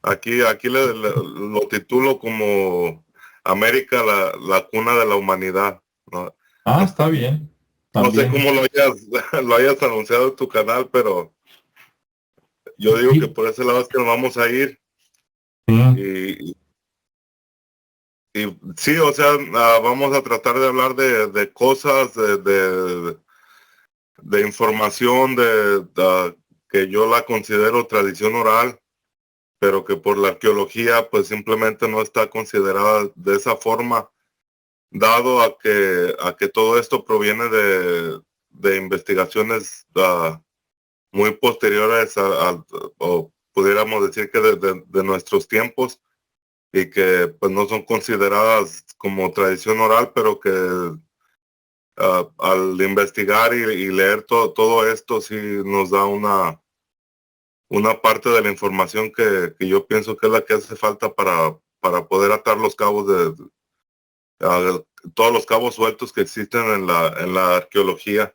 Aquí lo titulo como América, la cuna de la humanidad, ¿no? Ah, está bien, No sé también. cómo lo hayas anunciado en tu canal, pero yo digo que Sí, por ese lado es que nos vamos a ir. sí, Y, y sí, o sea, vamos a tratar de hablar de cosas, de información, que yo la considero tradición oral, pero que por la arqueología pues simplemente no está considerada de esa forma, dado a que todo esto proviene de investigaciones muy posteriores o pudiéramos decir que de nuestros tiempos, y que pues no son consideradas como tradición oral, pero que al investigar y leer todo esto sí nos da una parte de la información que yo pienso que es la que hace falta para poder atar los cabos todos los cabos sueltos que existen en la arqueología.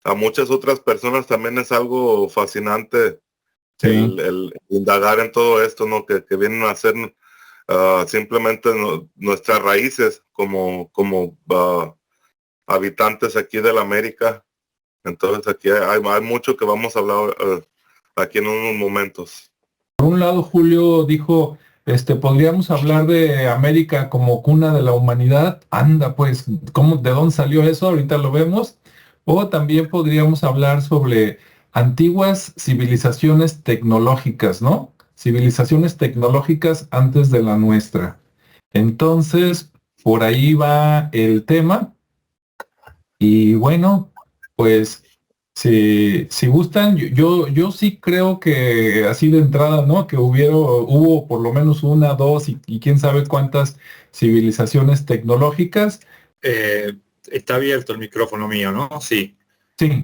A muchas otras personas también es algo fascinante sí. el indagar en todo esto, ¿no? Que vienen a ser simplemente nuestras raíces como habitantes aquí de la América. Entonces aquí hay mucho que vamos a hablar aquí en unos momentos. Por un lado, Julio dijo, podríamos hablar de América como cuna de la humanidad. Anda, pues, ¿de dónde salió eso? Ahorita lo vemos. O también podríamos hablar sobre antiguas civilizaciones tecnológicas, ¿no? Civilizaciones tecnológicas antes de la nuestra. Entonces, por ahí va el tema. Y bueno, pues si gustan, yo sí creo que así de entrada, ¿no? Que hubo por lo menos una, dos y quién sabe cuántas civilizaciones tecnológicas. Eh, Está abierto el micrófono mío, ¿no? Sí. Sí,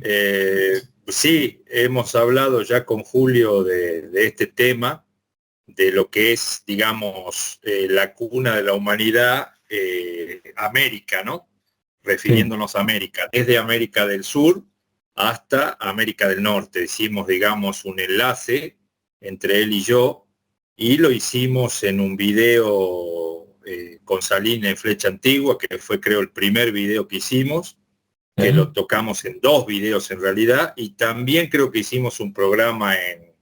Sí, hemos hablado ya con Julio de este tema, de lo que es, digamos, la cuna de la humanidad, América, ¿no? sí. Refiriéndonos a América, desde América del Sur hasta América del Norte. Hicimos, digamos, un enlace entre él y yo, y lo hicimos en un video con Salina en Flecha Antigua, que fue, creo, el primer video que hicimos, que ¿Eh? lo tocamos en dos videos en realidad, y también creo que hicimos un programa en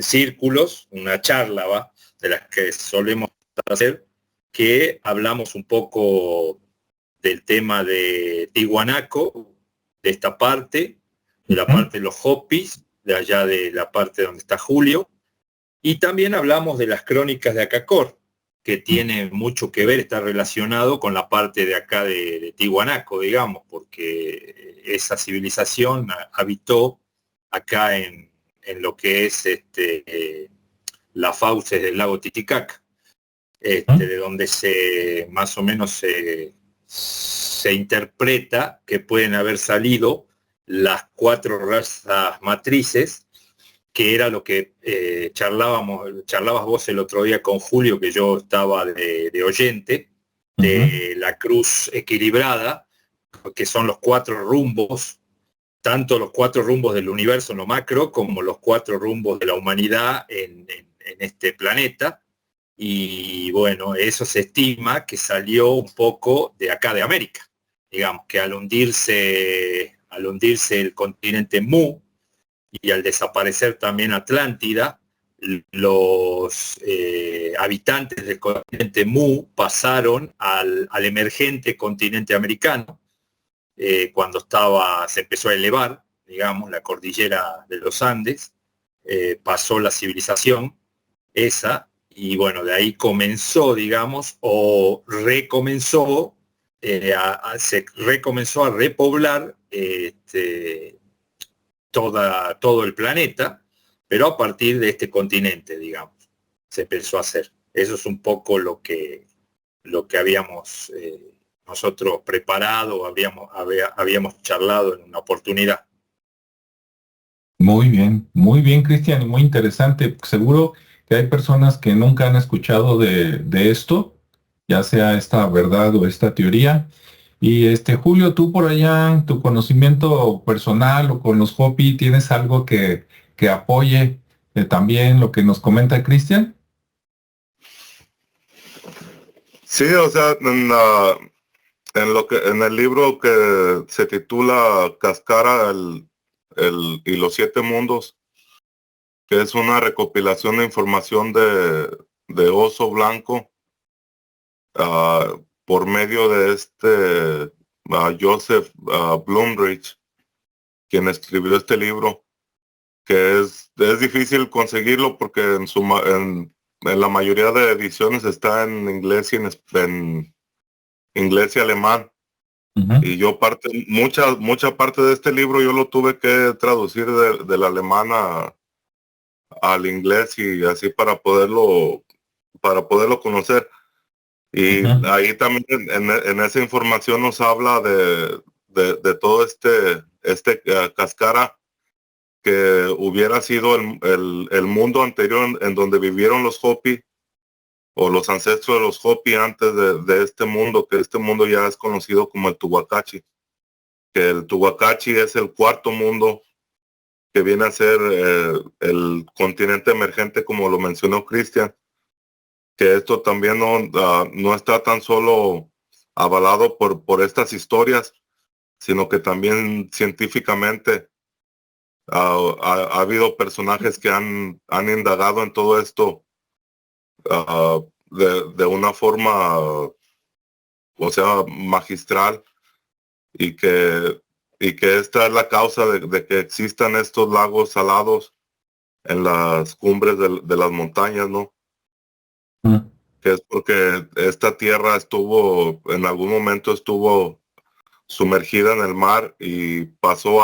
Círculos, una charla, ¿va? De las que solemos hacer, que hablamos un poco del tema de Tiwanaco, de esta parte, de la Ujú. parte de los Hopis, de allá de la parte donde está Julio, y también hablamos de las crónicas de Acacor, que tiene mucho que ver, está relacionado con la parte de acá de Tiwanaco, digamos, porque esa civilización habitó acá en lo que es las fauces del lago Titicaca, ¿Eh? de donde más o menos se interpreta que pueden haber salido las cuatro razas matrices, que era lo que charlabas vos el otro día con Julio, que yo estaba de oyente, Ujú. de la cruz equilibrada, que son los cuatro rumbos, tanto los cuatro rumbos del universo en lo macro, como los cuatro rumbos de la humanidad en este planeta. Y bueno, eso se estima que salió un poco de acá de América. Digamos que al hundirse el continente Mu, y al desaparecer también Atlántida, los habitantes del continente Mu pasaron al emergente continente americano, cuando se empezó a elevar, digamos, la cordillera de los Andes, pasó la civilización esa, y bueno, de ahí comenzó, digamos, o recomenzó, se recomenzó a repoblar todo el planeta, pero a partir de este continente, digamos, se empezó a hacer. Eso es un poco lo que habíamos nosotros preparado, habíamos charlado en una oportunidad. Muy bien, Cristian, y muy interesante. Seguro que hay personas que nunca han escuchado de esto, ya sea esta verdad o esta teoría. Y Julio, tú por allá, en tu conocimiento personal o con los Hopi, ¿tienes algo que apoye también lo que nos comenta Cristian. Sí, o sea, en el libro que se titula Cascara y los siete mundos, que es una recopilación de información de Oso Blanco, por medio de Joseph Blumrich, quien escribió este libro, que es difícil conseguirlo porque en la mayoría de ediciones está en inglés y en inglés y alemán. Uh-huh. Y yo mucha parte de este libro yo lo tuve que traducir del alemán al inglés y así para poderlo conocer. Y Uh-huh. ahí también en esa información nos habla de todo Cascara, que hubiera sido el mundo anterior en donde vivieron los Hopi, o los ancestros de los Hopi antes de este mundo, que este mundo ya es conocido como el Tuhuacachi, que el Tuhuacachi es el cuarto mundo, que viene a ser el continente emergente, como lo mencionó Cristian, que esto también no está tan solo avalado por estas historias, sino que también científicamente ha habido personajes que han indagado en todo esto de una forma, o sea, magistral, y que esta es la causa de que existan estos lagos salados en las cumbres de las montañas, ¿no? Uh-huh. Que es porque esta tierra en algún momento estuvo sumergida en el mar y pasó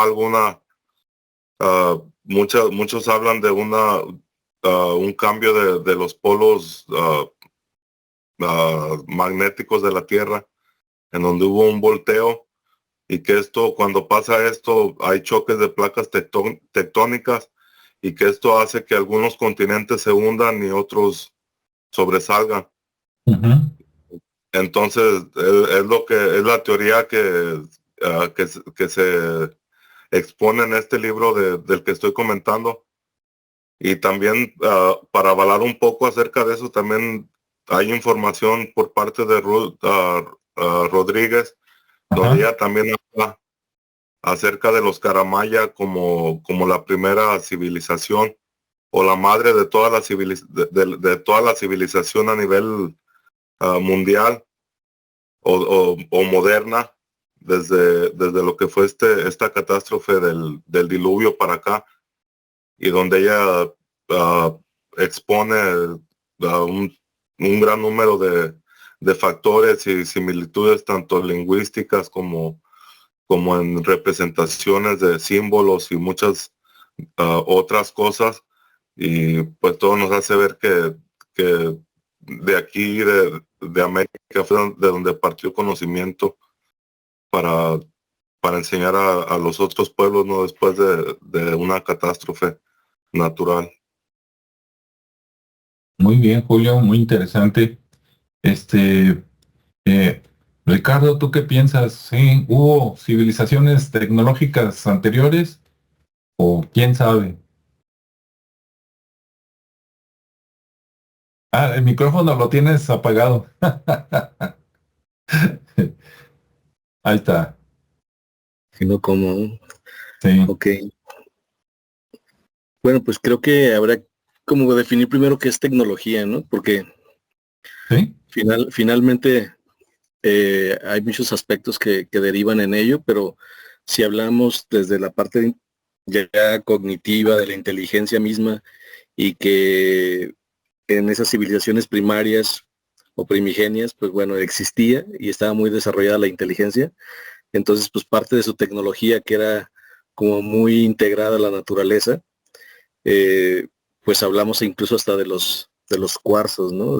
muchos hablan de un cambio de los polos magnéticos de la tierra, en donde hubo un volteo, y que cuando pasa esto, hay choques de placas tectónicas, y que esto hace que algunos continentes se hundan y otros sobresalgan. Uh-huh. Entonces, es la teoría que se expone en este libro del que estoy comentando. Y también, para avalar un poco acerca de eso, también hay información por parte de Ruth Rodríguez, donde Uh-huh. ella también habla acerca de los Caramaya como la primera civilización, o la madre de toda de toda la civilización a nivel mundial, o moderna, desde lo que fue esta catástrofe del diluvio para acá, y donde ella expone un gran número de factores y similitudes, tanto lingüísticas como en representaciones de símbolos y muchas otras cosas. Y pues todo nos hace ver que de aquí, de América, fue de donde partió el conocimiento para enseñar a los otros pueblos, ¿no? Después de una catástrofe natural. Muy bien, Julio, muy interesante. Este, eh, Ricardo, ¿tú qué piensas? ¿Sí? ¿Hubo civilizaciones tecnológicas anteriores? ¿O quién sabe? Ah, el micrófono lo tienes apagado. Ahí está. Sino como, Sí. ok. Bueno, pues creo que habrá como definir primero qué es tecnología, ¿no? Porque ¿Sí? finalmente hay muchos aspectos que derivan en ello, pero si hablamos desde la parte ya cognitiva de la inteligencia misma, y que en esas civilizaciones primarias o primigenias, pues bueno, existía y estaba muy desarrollada la inteligencia. Entonces, pues parte de su tecnología, que era como muy integrada a la naturaleza, pues hablamos incluso hasta de los cuarzos, ¿no?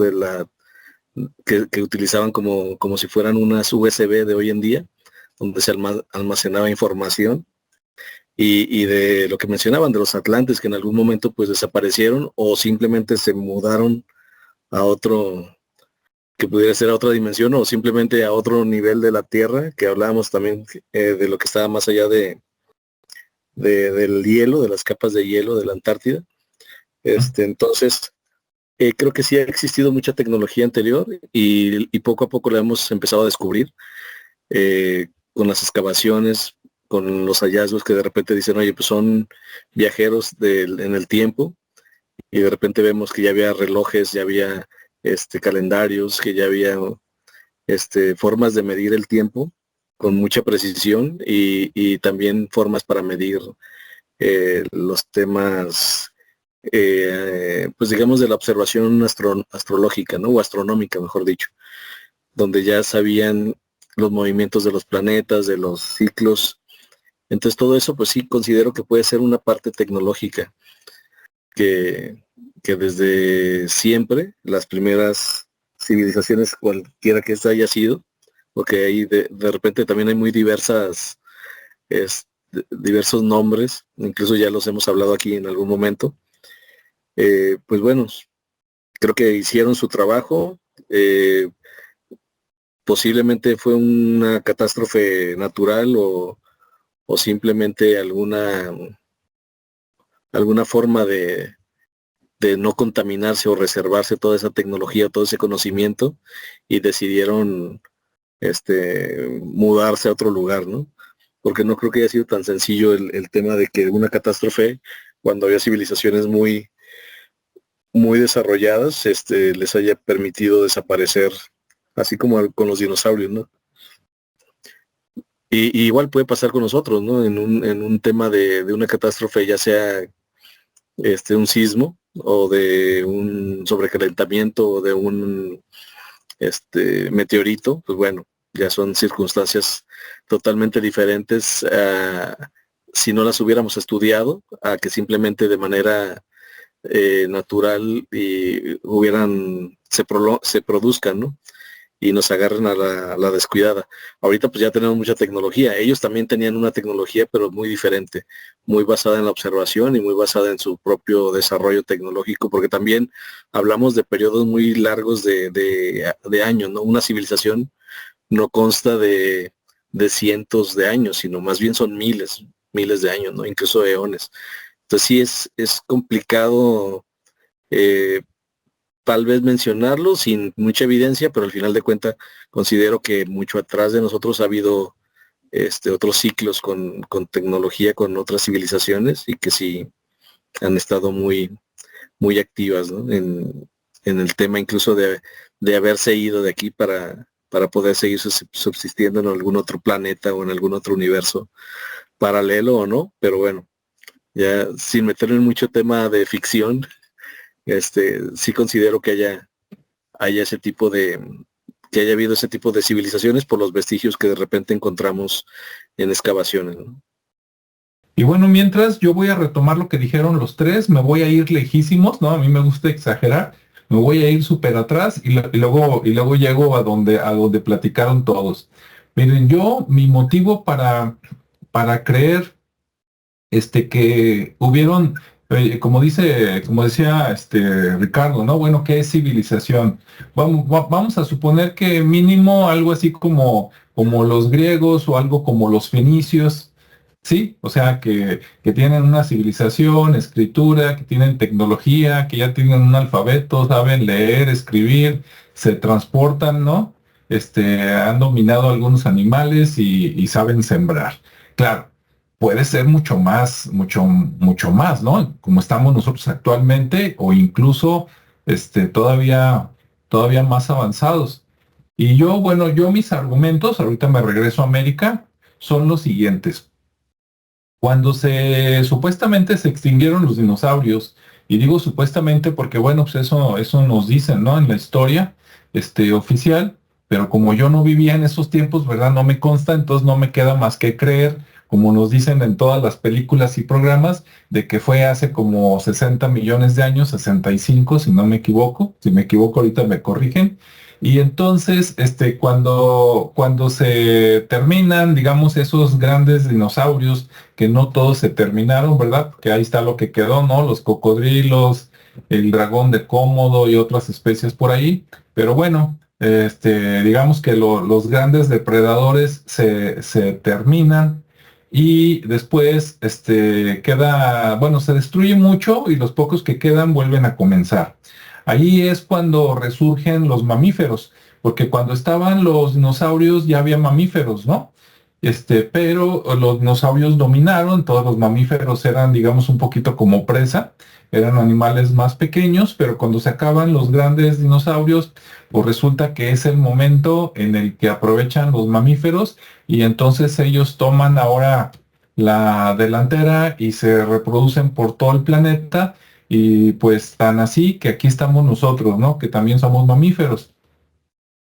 Que utilizaban como si fueran unas USB de hoy en día, donde se almacenaba información, y de lo que mencionaban de los atlantes, que en algún momento pues desaparecieron o simplemente se mudaron a otro, que pudiera ser a otra dimensión, o simplemente a otro nivel de la Tierra, que hablábamos también de lo que estaba más allá del hielo, de las capas de hielo de la Antártida. Entonces, creo que sí ha existido mucha tecnología anterior y poco a poco la hemos empezado a descubrir con las excavaciones, con los hallazgos que de repente dicen, oye, pues son viajeros en el tiempo, y de repente vemos que ya había relojes, ya había calendarios, que ya había formas de medir el tiempo con mucha precisión y también formas para medir los temas, pues digamos, de la observación astrológica, ¿no? O astronómica, mejor dicho, donde ya sabían los movimientos de los planetas, de los ciclos. Entonces todo eso, pues sí, considero que puede ser una parte tecnológica que desde siempre, las primeras civilizaciones, cualquiera que esta haya sido, porque ahí de repente también hay muy diversos nombres, incluso ya los hemos hablado aquí en algún momento. Pues bueno, creo que hicieron su trabajo. Posiblemente fue una catástrofe natural o simplemente alguna forma de no contaminarse o reservarse toda esa tecnología, todo ese conocimiento, y decidieron mudarse a otro lugar, ¿no? Porque no creo que haya sido tan sencillo el tema de que una catástrofe, cuando había civilizaciones muy, muy desarrolladas, les haya permitido desaparecer, así como con los dinosaurios, ¿no? Y igual puede pasar con nosotros, ¿no? En un tema de una catástrofe, ya sea un sismo o de un sobrecalentamiento o de un meteorito, pues bueno, ya son circunstancias totalmente diferentes si no las hubiéramos estudiado, a que simplemente de manera natural y se produzcan, ¿no? Y nos agarren a la descuidada. Ahorita pues ya tenemos mucha tecnología. Ellos también tenían una tecnología, pero muy diferente, muy basada en la observación y muy basada en su propio desarrollo tecnológico, porque también hablamos de periodos muy largos de años, ¿no? Una civilización no consta de cientos de años, sino más bien son miles de años, ¿no? Incluso eones. Entonces sí es complicado tal vez mencionarlo sin mucha evidencia, pero al final de cuentas considero que mucho atrás de nosotros ha habido otros ciclos con tecnología, con otras civilizaciones, y que sí han estado muy, muy activas, ¿no? en el tema incluso de haberse ido de aquí para poder seguir subsistiendo en algún otro planeta o en algún otro universo paralelo o no, pero bueno, ya sin meterme en mucho tema de ficción, sí considero que haya ese tipo que haya habido ese tipo de civilizaciones por los vestigios que de repente encontramos en excavaciones, ¿no? Y bueno, mientras yo voy a retomar lo que dijeron los tres, me voy a ir lejísimos, ¿no? A mí me gusta exagerar, me voy a ir súper atrás y luego llego a donde platicaron todos. Miren, mi motivo para creer que hubieron, como decía Ricardo, ¿no? Bueno, ¿qué es civilización? Vamos a suponer que mínimo algo así como los griegos o algo como los fenicios, ¿sí? O sea, que tienen una civilización, escritura, que tienen tecnología, que ya tienen un alfabeto, saben leer, escribir, se transportan, ¿no? Han dominado algunos animales y saben sembrar. Claro, puede ser mucho más, ¿no? Como estamos nosotros actualmente, o incluso todavía más avanzados. Y yo mis argumentos, ahorita me regreso a América, son los siguientes. Cuando supuestamente se extinguieron los dinosaurios, y digo supuestamente porque, bueno, pues eso nos dicen, ¿no? En la historia, oficial, pero como yo no vivía en esos tiempos, ¿verdad? No me consta, entonces no me queda más que creer, como nos dicen en todas las películas y programas, de que fue hace como 60 millones de años, 65, si no me equivoco. Si me equivoco, ahorita me corrigen. Y entonces, cuando se terminan, digamos, esos grandes dinosaurios, que no todos se terminaron, ¿verdad? Porque ahí está lo que quedó, ¿no? Los cocodrilos, el dragón de Cómodo y otras especies por ahí. Pero bueno, digamos que los grandes depredadores se terminan. y después queda, bueno, se destruye mucho y los pocos que quedan vuelven a comenzar. Ahí es cuando resurgen los mamíferos, porque cuando estaban los dinosaurios ya había mamíferos, ¿no? Pero los dinosaurios dominaron, todos los mamíferos eran, digamos, un poquito como presa, eran animales más pequeños, pero cuando se acaban los grandes dinosaurios, pues resulta que es el momento en el que aprovechan los mamíferos y entonces ellos toman ahora la delantera y se reproducen por todo el planeta y pues tan así que aquí estamos nosotros, ¿no? Que también somos mamíferos.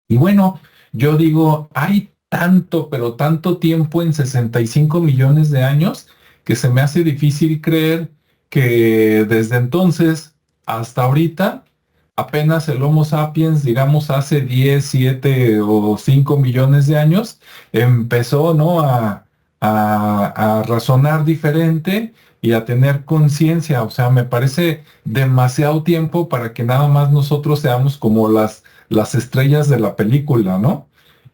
Y bueno, yo digo, hay tanto, pero tanto tiempo en 65 millones de años que se me hace difícil creer que desde entonces hasta ahorita apenas el Homo sapiens, digamos, hace 10, 7 o 5 millones de años, empezó, ¿no? A razonar diferente y a tener conciencia. O sea, me parece demasiado tiempo para que nada más nosotros seamos como las estrellas de la película, ¿no?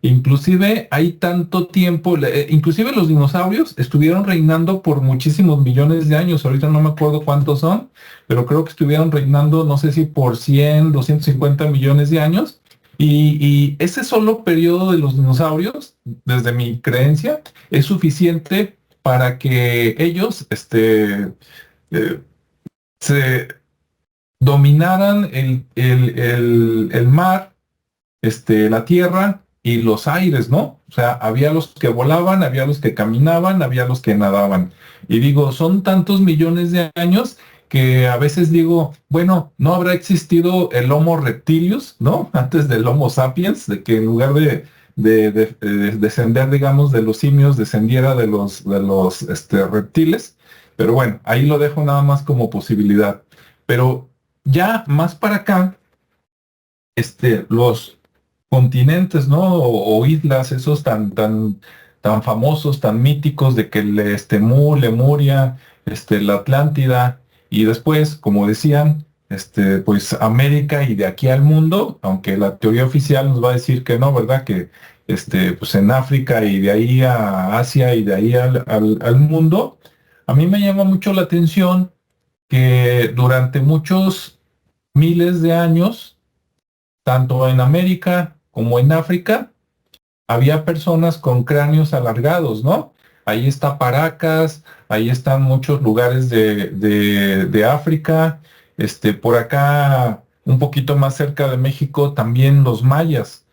Inclusive hay tanto tiempo, inclusive los dinosaurios estuvieron reinando por muchísimos millones de años, ahorita no me acuerdo cuántos son, pero creo que estuvieron reinando, no sé si por 100, 250 millones de años, y ese solo periodo de los dinosaurios, desde mi creencia, es suficiente para que ellos eh, se dominaran el mar, la tierra y los aires, ¿no? O sea, había los que volaban, había los que caminaban, había los que nadaban. Y digo, son tantos millones de años que a veces digo, bueno, no habrá existido el Homo reptilius, ¿no? Antes del Homo sapiens, de que en lugar de descender, digamos, de los simios, descendiera de los reptiles. Pero bueno, ahí lo dejo nada más como posibilidad. Pero ya más para acá, los continentes, ¿no? O islas, esos tan famosos, tan míticos de que Mu, Lemuria, la Atlántida, y después, como decían, pues América y de aquí al mundo, aunque la teoría oficial nos va a decir que no, ¿verdad? Que pues en África y de ahí a Asia y de ahí al mundo, a mí me llama mucho la atención que durante muchos miles de años, tanto en América como en África, había personas con cráneos alargados, ¿no? Ahí está Paracas, ahí están muchos lugares de África, por acá, un poquito más cerca de México, también los mayas.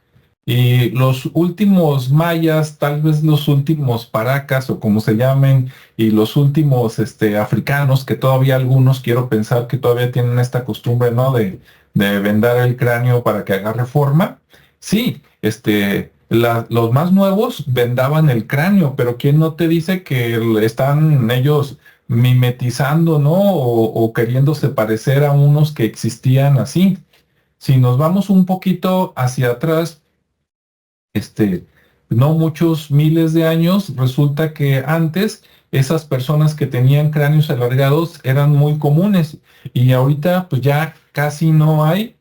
Y los últimos mayas, tal vez los últimos paracas o como se llamen, y los últimos africanos, que todavía algunos quiero pensar que todavía tienen esta costumbre, ¿no? De vendar el cráneo para que agarre forma. Sí, los más nuevos vendaban el cráneo, pero ¿quién no te dice que están ellos mimetizando, ¿no? O queriéndose parecer a unos que existían así. Si nos vamos un poquito hacia atrás, este, no muchos miles de años, resulta que antes esas personas que tenían cráneos alargados eran muy comunes y ahorita pues ya casi no hay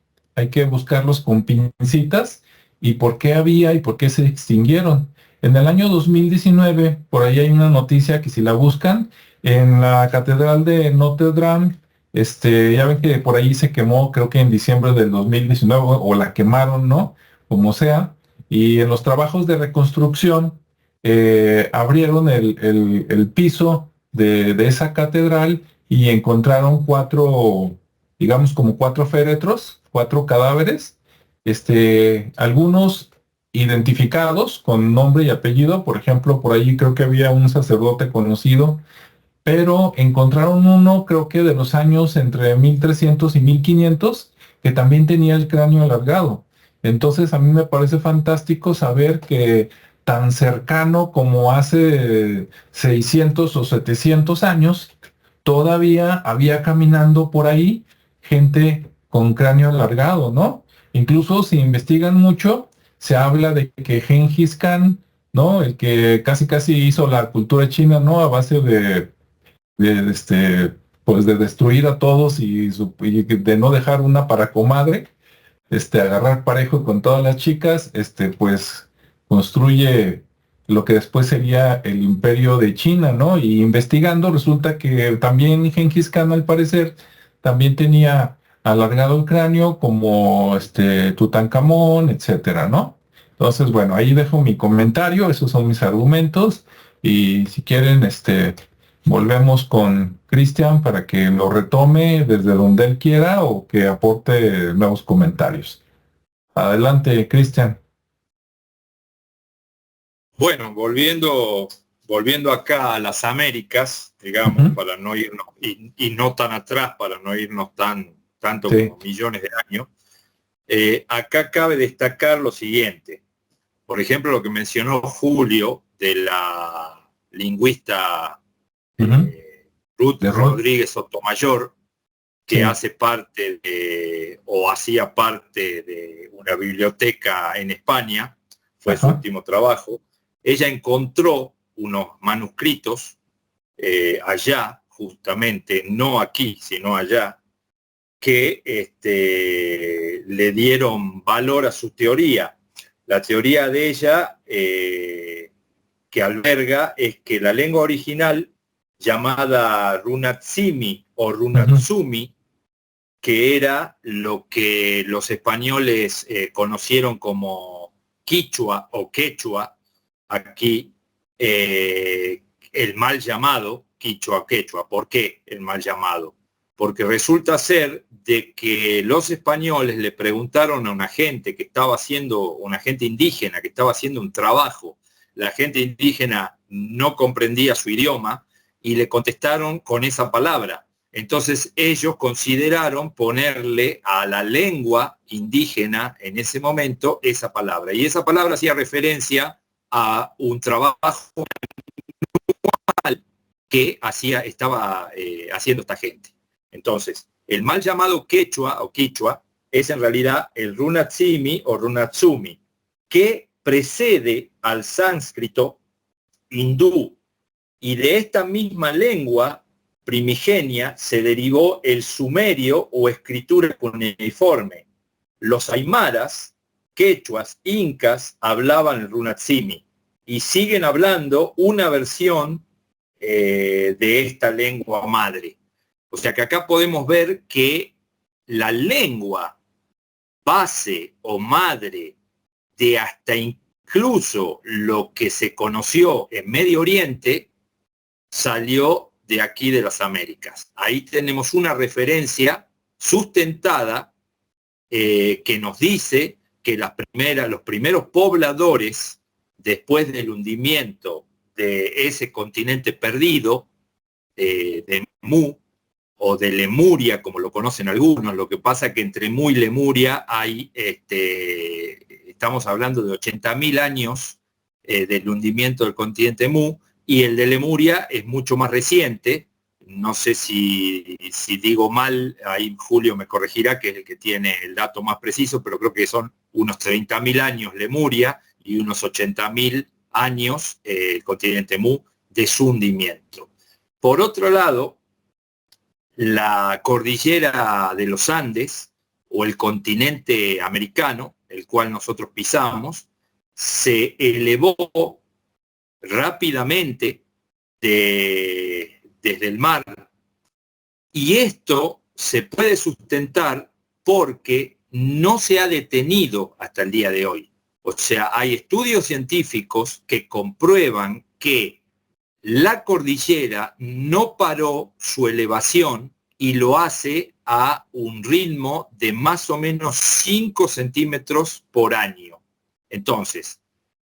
que buscarlos con pincitas y por qué había y por qué se extinguieron. En el año 2019, por ahí hay una noticia que si la buscan, en la Catedral de Notre Dame, ya ven que por ahí se quemó, creo que en diciembre del 2019, o la quemaron, ¿no? Como sea. Y en los trabajos de reconstrucción abrieron el piso de esa catedral y encontraron digamos como cuatro féretros, cuatro cadáveres, algunos identificados con nombre y apellido. Por ejemplo, por ahí creo que había un sacerdote conocido, pero encontraron uno, creo que de los años entre 1300 y 1500, que también tenía el cráneo alargado. Entonces a mí me parece fantástico saber que tan cercano como hace 600 o 700 años, todavía había caminando por ahí gente con cráneo alargado, ¿no? Incluso si investigan mucho, se habla de que Gengis Khan, ¿no? El que casi casi hizo la cultura china, ¿no? A base pues de destruir a todos y de no dejar una para comadre, agarrar parejo con todas las chicas, pues construye lo que después sería el imperio de China, ¿no? Y investigando resulta que también Gengis Khan, al parecer, también tenía alargado el cráneo como Tutankamón, etcétera, ¿no? Entonces, bueno, ahí dejo mi comentario, esos son mis argumentos, y si quieren, volvemos con Cristian para que lo retome desde donde él quiera o que aporte nuevos comentarios. Adelante, Cristian. Bueno, volviendo acá a las Américas, digamos, para no irnos, y no tan atrás, para no irnos tanto Sí. como millones de años, acá cabe destacar lo siguiente. Por ejemplo, lo que mencionó Julio de la lingüista Ruth De Ruth. Rodríguez Sotomayor, que Sí. hace parte o hacía parte de una biblioteca en España, fue su último trabajo. Ella encontró unos manuscritos allá, justamente, no aquí, sino allá, que le dieron valor a su teoría. La teoría de ella que alberga es que la lengua original, llamada Runatsimi o Runatsumi, que era lo que los españoles conocieron como quichua o quechua, aquí el mal llamado quichua quechua. ¿Por qué el mal llamado? Porque resulta ser de que los españoles le preguntaron a una gente que estaba haciendo, una gente indígena que estaba haciendo un trabajo. La gente indígena no comprendía su idioma y le contestaron con esa palabra. Entonces ellos consideraron ponerle a la lengua indígena en ese momento esa palabra. Y esa palabra hacía referencia a un trabajo que estaba haciendo esta gente. Entonces, el mal llamado quechua o quichua es en realidad el Runatsimi o Runatsumi, que precede al sánscrito hindú. Y de esta misma lengua primigenia se derivó el sumerio o escritura cuneiforme. Los aymaras, quechuas, incas hablaban el Runatsimi y siguen hablando una versión de esta lengua madre. O sea que acá podemos ver que la lengua base o madre de hasta incluso lo que se conoció en Medio Oriente salió de aquí de las Américas. Ahí tenemos una referencia sustentada que nos dice que los primeros pobladores, después del hundimiento de ese continente perdido, de Mu, o de Lemuria, como lo conocen algunos. Lo que pasa que entre Mu y Lemuria hay, estamos hablando de 80.000 años del hundimiento del continente Mu, y el de Lemuria es mucho más reciente. No sé si digo mal, ahí Julio me corregirá, que es el que tiene el dato más preciso, pero creo que son unos 30.000 años Lemuria y unos 80.000 años el continente Mu de su hundimiento. Por otro lado, la cordillera de los Andes, o el continente americano, el cual nosotros pisamos, se elevó rápidamente desde el mar, y esto se puede sustentar porque no se ha detenido hasta el día de hoy. O sea, hay estudios científicos que comprueban que la cordillera no paró su elevación y lo hace a un ritmo de más o menos 5 centímetros por año. Entonces,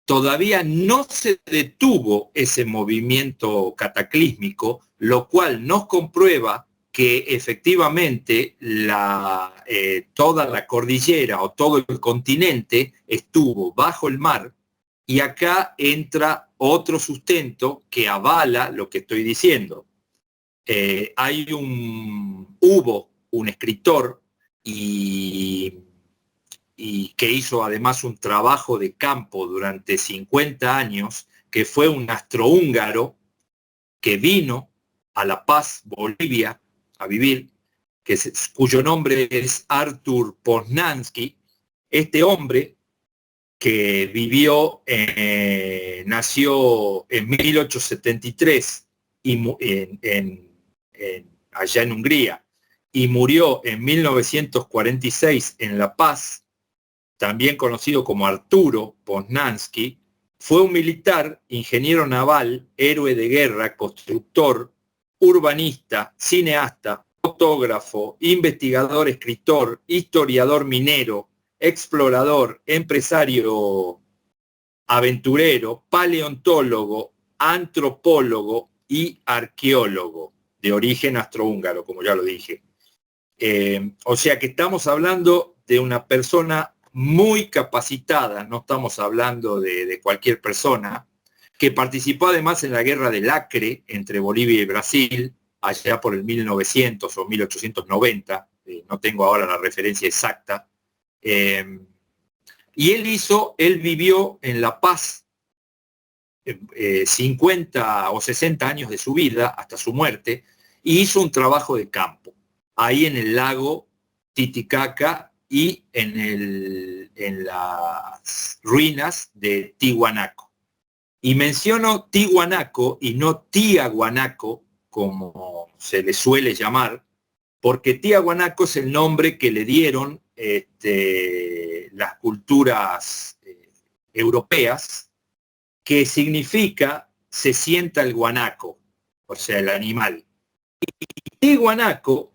todavía no se detuvo ese movimiento cataclísmico, lo cual nos comprueba que efectivamente toda la cordillera o todo el continente estuvo bajo el mar, y acá entra otro sustento que avala lo que estoy diciendo. Hubo un escritor y que hizo además un trabajo de campo durante 50 años, que fue un astrohúngaro que vino a La Paz, Bolivia, a vivir, cuyo nombre es Artur Poznański. Este hombre, que nació en 1873 allá en Hungría y murió en 1946 en La Paz, también conocido como Arturo Poznański, fue un militar, ingeniero naval, héroe de guerra, constructor, urbanista, cineasta, fotógrafo, investigador, escritor, historiador minero, explorador, empresario, aventurero, paleontólogo, antropólogo y arqueólogo, de origen astrohúngaro, como ya lo dije. O sea que estamos hablando de una persona muy capacitada, no estamos hablando de cualquier persona, que participó además en la guerra del Acre entre Bolivia y Brasil, allá por el 1900 o 1890, no tengo ahora la referencia exacta, y él vivió en La Paz 50 o 60 años de su vida, hasta su muerte, y hizo un trabajo de campo, ahí en el lago Titicaca y en las ruinas de Tiwanaku. Y menciono Tiwanaku y no Tiahuanaco, como se le suele llamar, porque Tiahuanaco es el nombre que le dieron las culturas europeas, que significa se sienta el guanaco, o sea, el animal. Y Tiwanaku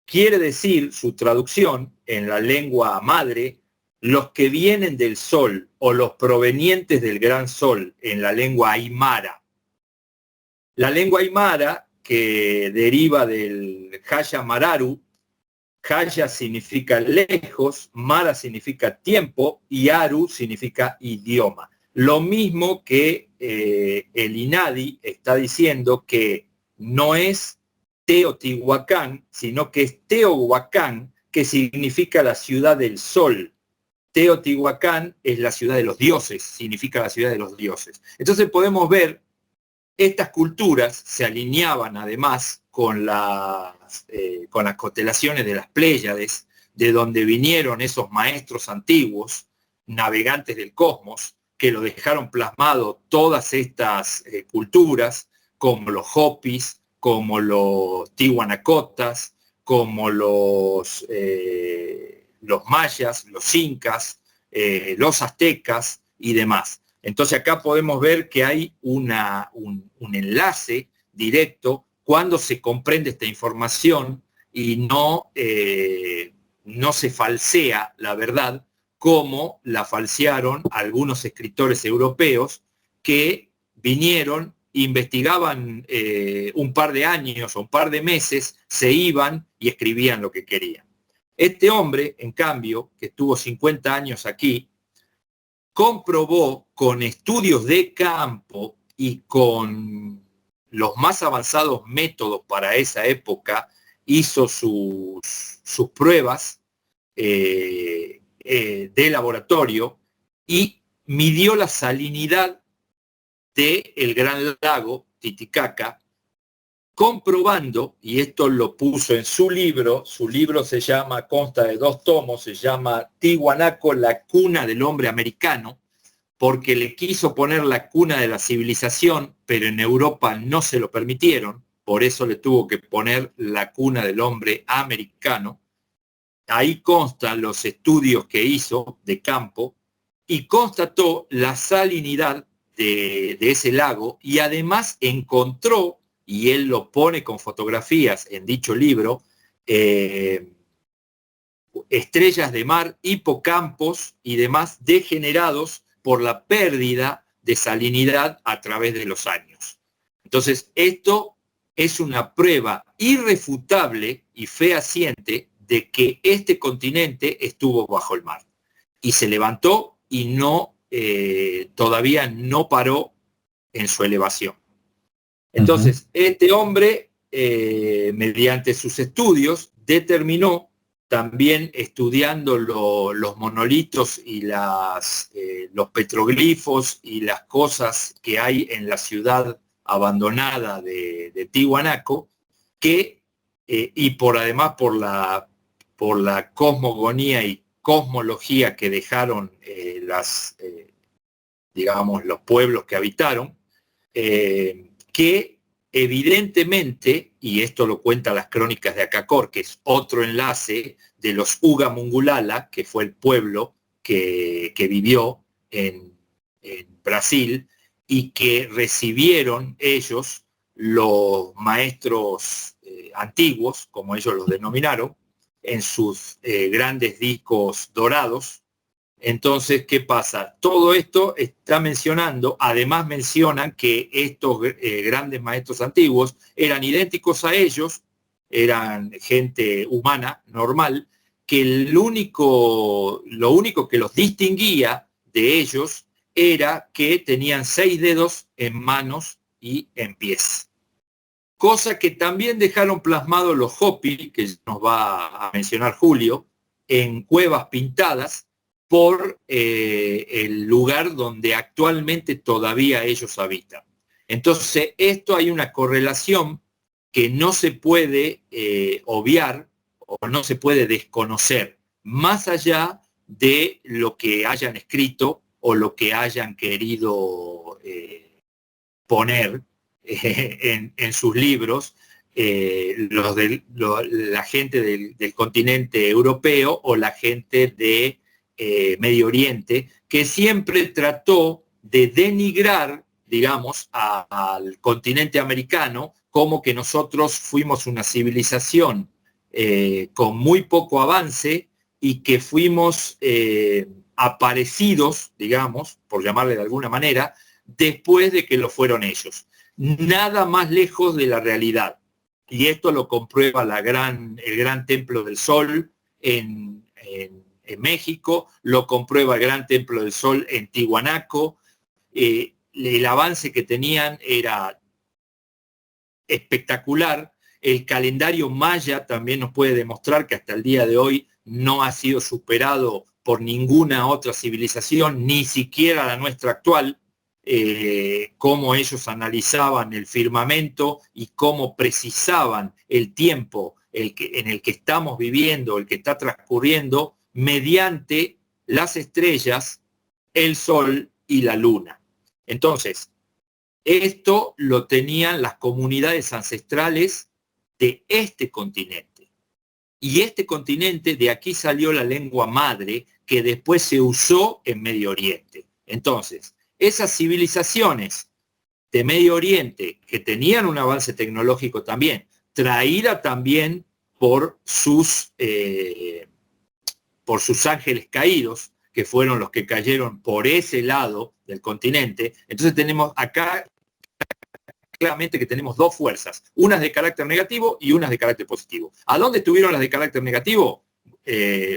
quiere decir, su traducción en la lengua madre, los que vienen del sol o los provenientes del gran sol, en la lengua aymara. La lengua aymara, que deriva del Haya Mararu, Haya significa lejos, Mara significa tiempo y Aru significa idioma. Lo mismo que el INADI está diciendo que no es Teotihuacán, sino que es Teohuacán, que significa la ciudad del sol. Teotihuacán es la ciudad de los dioses, significa la ciudad de los dioses. Entonces podemos ver, estas culturas se alineaban además con las constelaciones de las Pléyades, de donde vinieron esos maestros antiguos, navegantes del cosmos, que lo dejaron plasmado todas estas culturas, como los Hopis, como los Tiwanacotas, como los mayas, los incas, los aztecas y demás. Entonces acá podemos ver que hay un enlace directo cuando se comprende esta información y no se falsea la verdad, como la falsearon algunos escritores europeos que vinieron, investigaban un par de años o un par de meses, se iban y escribían lo que querían. Este hombre, en cambio, que estuvo 50 años aquí, comprobó con estudios de campo y con los más avanzados métodos para esa época, hizo sus pruebas de laboratorio y midió la salinidad del gran lago Titicaca, comprobando, y esto lo puso en su libro consta de 2 tomos, se llama Tiwanaku, la cuna del hombre americano, porque le quiso poner la cuna de la civilización, pero en Europa no se lo permitieron, por eso le tuvo que poner la cuna del hombre americano. Ahí constan los estudios que hizo de campo y constató la salinidad de ese lago, y además encontró, y él lo pone con fotografías en dicho libro, estrellas de mar, hipocampos y demás degenerados por la pérdida de salinidad a través de los años. Entonces, esto es una prueba irrefutable y fehaciente de que este continente estuvo bajo el mar. Y se levantó y todavía no paró en su elevación. Entonces, este hombre, mediante sus estudios, determinó, también estudiando los monolitos y los petroglifos y las cosas que hay en la ciudad abandonada de Tiwanaku, que, y además por la cosmogonía y cosmología que dejaron digamos, los pueblos que habitaron, que evidentemente, y esto lo cuentan las crónicas de Akakor, que es otro enlace de los Uga Mungulala, que fue el pueblo que vivió en Brasil, y que recibieron ellos los maestros antiguos, como ellos los denominaron, en sus grandes discos dorados. Entonces, ¿qué pasa? Todo esto está mencionando, además mencionan que estos grandes maestros antiguos eran idénticos a ellos, eran gente humana, normal, que lo único que los distinguía de ellos era que tenían 6 dedos en manos y en pies. Cosa que también dejaron plasmado los Hopi, que nos va a mencionar Julio, en cuevas pintadas por el lugar donde actualmente todavía ellos habitan. Entonces, esto hay una correlación que no se puede obviar o no se puede desconocer, más allá de lo que hayan escrito o lo que hayan querido poner en sus libros la gente del continente europeo o la gente de Medio Oriente, que siempre trató de denigrar, digamos, al continente americano, como que nosotros fuimos una civilización con muy poco avance y que fuimos aparecidos, digamos, por llamarle de alguna manera, después de que lo fueron ellos. Nada más lejos de la realidad. Y esto lo comprueba el Gran Templo del Sol en México, lo comprueba el Gran Templo del Sol en Tiwanaco. El avance que tenían era espectacular. El calendario maya también nos puede demostrar que hasta el día de hoy no ha sido superado por ninguna otra civilización, ni siquiera la nuestra actual. Cómo ellos analizaban el firmamento y cómo precisaban el tiempo en el que estamos viviendo, el que está transcurriendo, mediante las estrellas, el sol y la luna. Entonces, esto lo tenían las comunidades ancestrales de este continente. Y este continente, de aquí salió la lengua madre, que después se usó en Medio Oriente. Entonces, esas civilizaciones de Medio Oriente, que tenían un avance tecnológico también, traída también por sus ángeles caídos, que fueron los que cayeron por ese lado del continente. Entonces tenemos acá claramente que tenemos dos fuerzas, unas de carácter negativo y unas de carácter positivo. ¿A dónde estuvieron las de carácter negativo?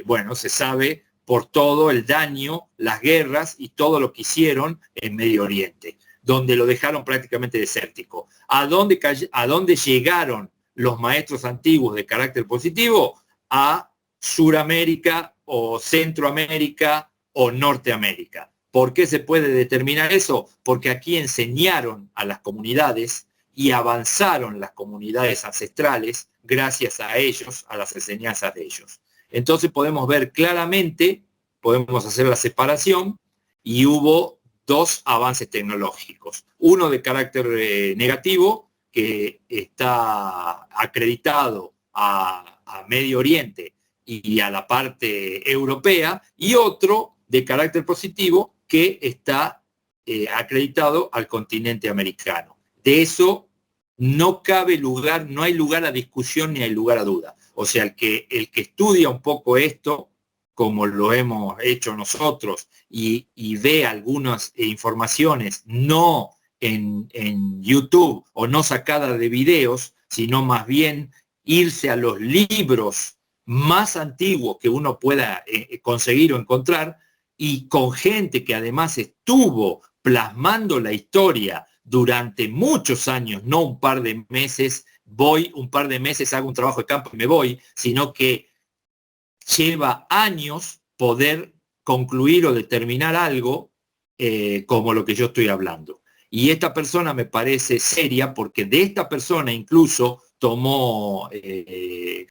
Bueno, se sabe por todo el daño, las guerras y todo lo que hicieron en Medio Oriente, donde lo dejaron prácticamente desértico. ¿A dónde llegaron los maestros antiguos de carácter positivo? A Suramérica o Centroamérica o Norteamérica. ¿Por qué se puede determinar eso? Porque aquí enseñaron a las comunidades y avanzaron las comunidades ancestrales gracias a ellos, a las enseñanzas de ellos. Entonces podemos ver claramente, podemos hacer la separación, y hubo dos avances tecnológicos. Uno de carácter negativo, que está acreditado a Medio Oriente y a la parte europea, y otro de carácter positivo que está acreditado al continente americano. De eso no cabe lugar, no hay lugar a discusión ni hay lugar a duda. O sea, el que estudia un poco esto, como lo hemos hecho nosotros, y ve algunas informaciones no en YouTube o no sacadas de videos, sino más bien irse a los libros más antiguos que uno pueda conseguir o encontrar, y con gente que además estuvo plasmando la historia durante muchos años, no un par de meses, voy un par de meses, hago un trabajo de campo y me voy, sino que lleva años poder concluir o determinar algo como lo que yo estoy hablando. Y esta persona me parece seria, porque de esta persona incluso tomó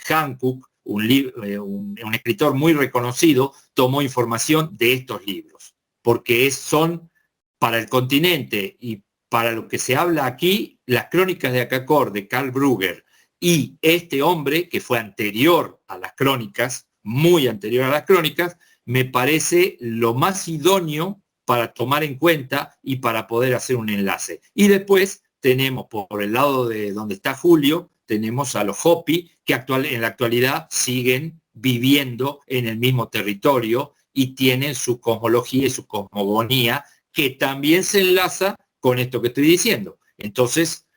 Hancock un escritor muy reconocido, tomó información de estos libros, porque son para el continente y para lo que se habla aquí, las crónicas de Akakor de Karl Brugger y este hombre que fue anterior a las crónicas, muy anterior a las crónicas, me parece lo más idóneo para tomar en cuenta y para poder hacer un enlace. Y después tenemos por el lado de donde está Julio, tenemos a los Hopi, que en la actualidad siguen viviendo en el mismo territorio y tienen su cosmología y su cosmogonía, que también se enlaza con esto que estoy diciendo. Entonces,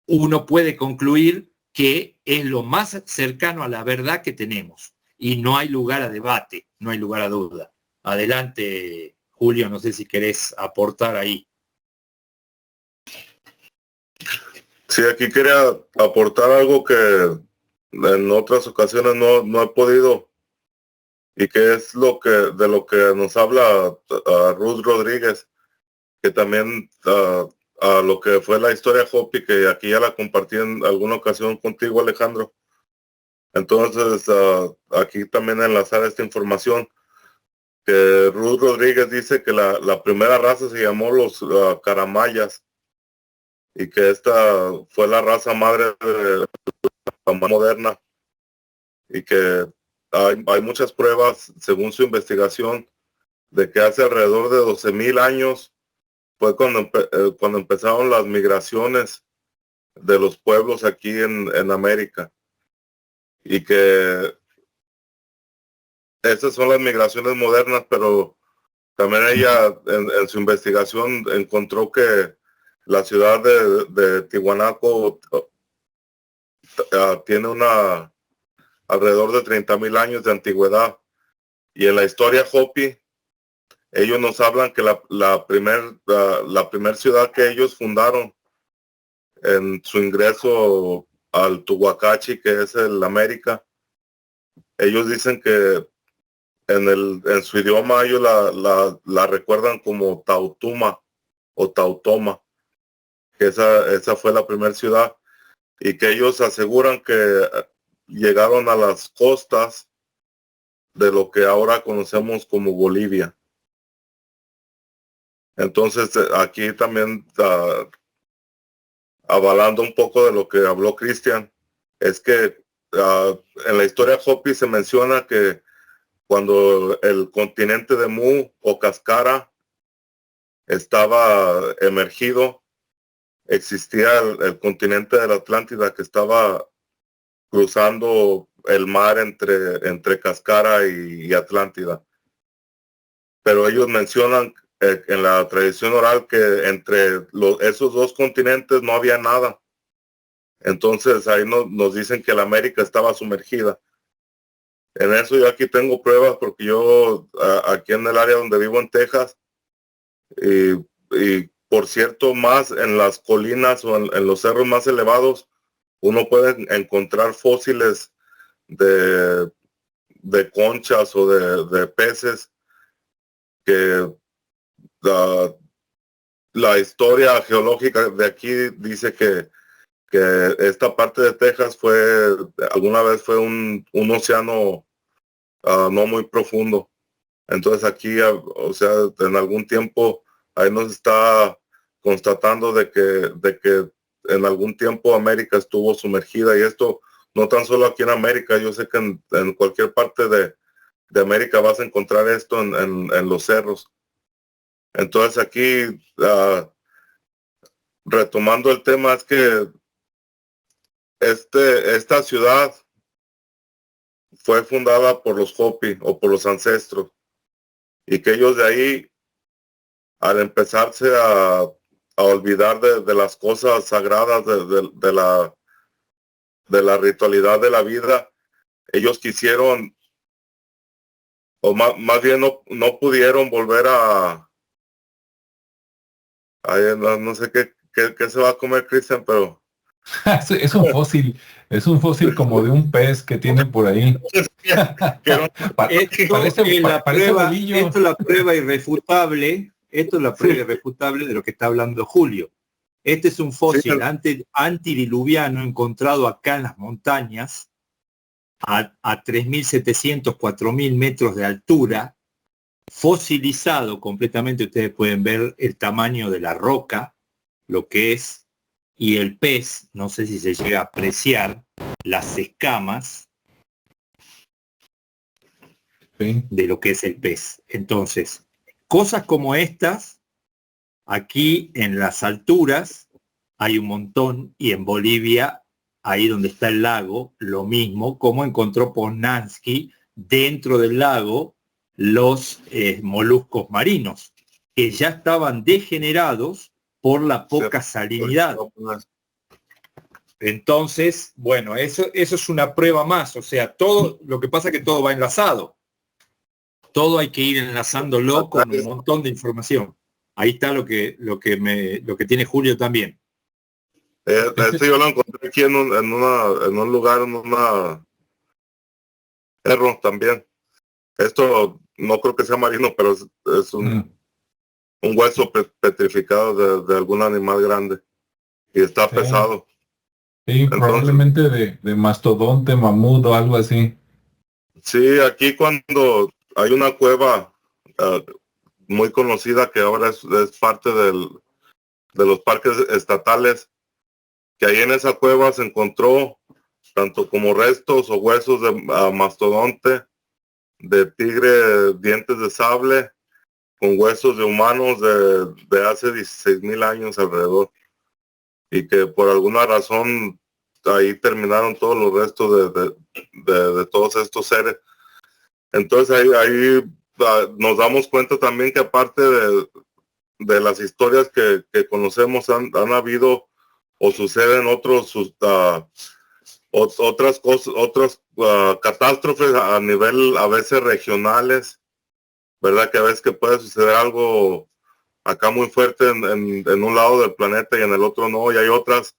uno puede concluir que es lo más cercano a la verdad que tenemos y no hay lugar a debate, no hay lugar a duda. Adelante, Julio, no sé si querés aportar ahí. Sí, aquí quería aportar algo que en otras ocasiones no he podido, y que es de lo que nos habla Ruth Rodríguez, que también a lo que fue la historia Hopi, que aquí ya la compartí en alguna ocasión contigo, Alejandro. Entonces, aquí también enlazar esta información, que Ruth Rodríguez dice que la primera raza se llamó los Caramayas, y que esta fue la raza madre de la moderna, y que hay muchas pruebas, según su investigación, de que hace alrededor de 12,000 años fue cuando empezaron las migraciones de los pueblos aquí en América, y que esas son las migraciones modernas, pero también ella en su investigación encontró que la ciudad de Tiwanaku tiene alrededor de 30,000 años de antigüedad, y en la historia Hopi ellos nos hablan que la primer ciudad que ellos fundaron en su ingreso al Tuhuacachi, que es el América, ellos dicen que en su idioma ellos la recuerdan como Tautuma o Tautoma, que esa fue la primera ciudad, y que ellos aseguran que llegaron a las costas de lo que ahora conocemos como Bolivia. Entonces, aquí también, avalando un poco de lo que habló Cristian, es que en la historia Hopi se menciona que cuando el continente de Mu o Cascara estaba emergido, existía el continente de la Atlántida, que estaba cruzando el mar entre Cascara y Atlántida. Pero ellos mencionan en la tradición oral que entre esos dos continentes no había nada. Entonces ahí nos dicen que la América estaba sumergida. En eso yo aquí tengo pruebas, porque yo aquí en el área donde vivo en Texas, y por cierto, más en las colinas o en los cerros más elevados, uno puede encontrar fósiles de conchas o de peces, que la historia geológica de aquí dice que esta parte de Texas alguna vez fue un océano no muy profundo. Entonces aquí, o sea, en algún tiempo ahí nos está constatando de que en algún tiempo América estuvo sumergida, y esto no tan solo aquí en América. Yo sé que en cualquier parte de América vas a encontrar esto en los cerros. Entonces aquí, retomando el tema, es que esta ciudad fue fundada por los Hopi o por los ancestros, y que ellos de ahí, al empezarse a olvidar de las cosas sagradas de la ritualidad de la vida, ellos quisieron, o más bien no pudieron volver no sé qué se va a comer, Cristian, pero Es un fósil como de un pez que tienen por ahí. Esto es la prueba irrefutable. Esto es la prueba irrefutable de lo que está hablando Julio. Este es un fósil antidiluviano encontrado acá en las montañas, a 3.700, 4.000 metros de altura, fosilizado completamente. Ustedes pueden ver el tamaño de la roca, lo que es, y el pez, no sé si se llega a apreciar las escamas de lo que es el pez. Entonces, cosas como estas, aquí en las alturas hay un montón, y en Bolivia, ahí donde está el lago, lo mismo, como encontró Poznański dentro del lago los moluscos marinos, que ya estaban degenerados por la poca salinidad. Entonces, bueno, eso es una prueba más. O sea, todo, lo que pasa es que todo va enlazado. Todo hay que ir enlazándolo con un montón de información. Ahí está lo que tiene Julio también. Esto yo lo encontré aquí en un lugar, en una perro también. Esto no creo que sea marino, pero es un hueso petrificado de algún animal grande. Y está pesado. Sí, entonces, probablemente de mastodonte, mamut o algo así. Sí, aquí cuando hay una cueva muy conocida que ahora es parte de los parques estatales, que ahí en esa cueva se encontró tanto como restos o huesos de mastodonte, de tigre, dientes de sable, con huesos de humanos de hace 16,000 años alrededor, y que por alguna razón ahí terminaron todos los restos de todos estos seres. Entonces ahí nos damos cuenta también que aparte de las historias que conocemos, han habido o suceden otras cosas, otras catástrofes a nivel a veces regionales, ¿verdad? Que a veces que puede suceder algo acá muy fuerte en un lado del planeta y en el otro no, y hay otras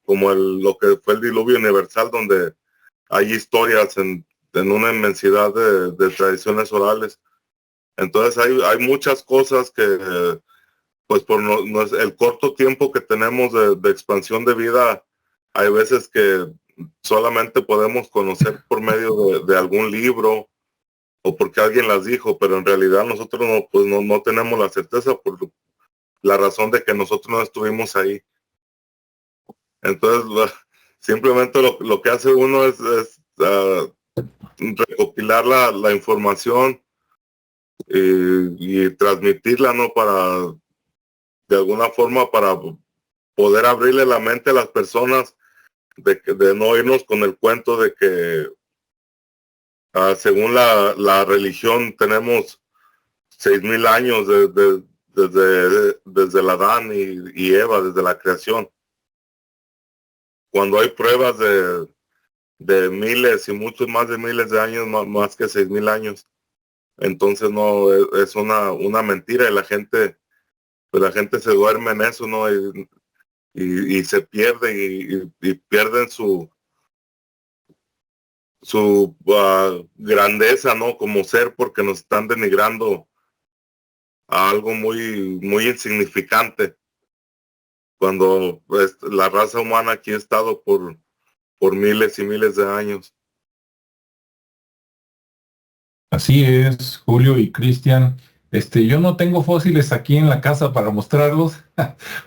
como lo que fue el diluvio universal, donde hay historias en una inmensidad de tradiciones orales. Entonces hay muchas cosas que pues por el corto tiempo que tenemos de expansión de vida, hay veces que solamente podemos conocer por medio de algún libro o porque alguien las dijo, pero en realidad nosotros no tenemos la certeza por la razón de que nosotros no estuvimos ahí. Entonces, simplemente lo que hace uno es recopilar la información y transmitirla, ¿no? De alguna forma, para poder abrirle la mente a las personas de no irnos con el cuento de que según la religión tenemos 6,000 años desde el Adán y Eva, desde la creación, cuando hay pruebas de miles y muchos más de miles de años, más que 6,000 años. Entonces no, es una mentira, y la gente se duerme en eso, ¿no? Y se pierde y pierden su grandeza, ¿no? Como ser, porque nos están denigrando a algo muy, muy insignificante, cuando pues, la raza humana aquí ha estado por miles y miles de años. Así es, Julio y Cristian. Yo no tengo fósiles aquí en la casa para mostrarlos,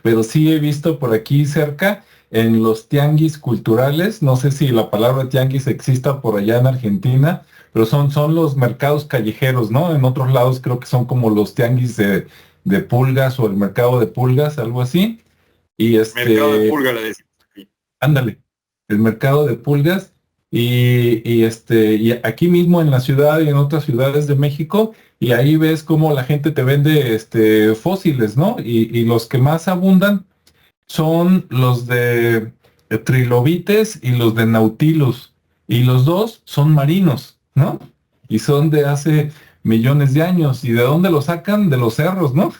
pero sí he visto por aquí cerca en los tianguis culturales. No sé si la palabra tianguis exista por allá en Argentina, pero son los mercados callejeros, ¿no? En otros lados creo que son como los tianguis de pulgas o el mercado de pulgas, algo así. Y Mercado de pulgas, le decimos. ándale, el mercado de pulgas. Y aquí mismo en la ciudad y en otras ciudades de México, y ahí ves cómo la gente te vende fósiles, ¿no? Y los que más abundan son los de trilobites y los de nautilus, y los dos son marinos, ¿no? Y son de hace millones de años. ¿Y de dónde los sacan? De los cerros, ¿no?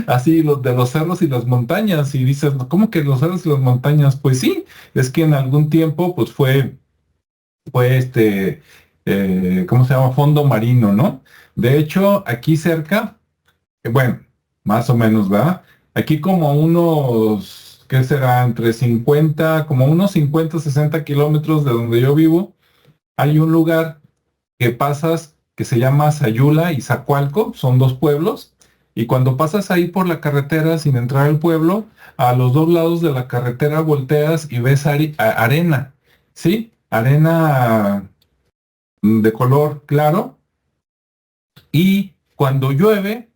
Así, de los cerros y las montañas. Y dices, ¿cómo que los cerros y las montañas? Pues sí, es que en algún tiempo, pues fue ¿cómo se llama? Fondo marino, ¿no? De hecho, aquí cerca, bueno, más o menos, ¿verdad? Aquí como unos, ¿qué será? Como unos 50, 60 kilómetros de donde yo vivo, hay un lugar que pasas que se llama Sayula y Zacualco, son dos pueblos, y cuando pasas ahí por la carretera sin entrar al pueblo, a los dos lados de la carretera volteas y ves arena, ¿sí? Arena de color claro, y cuando llueve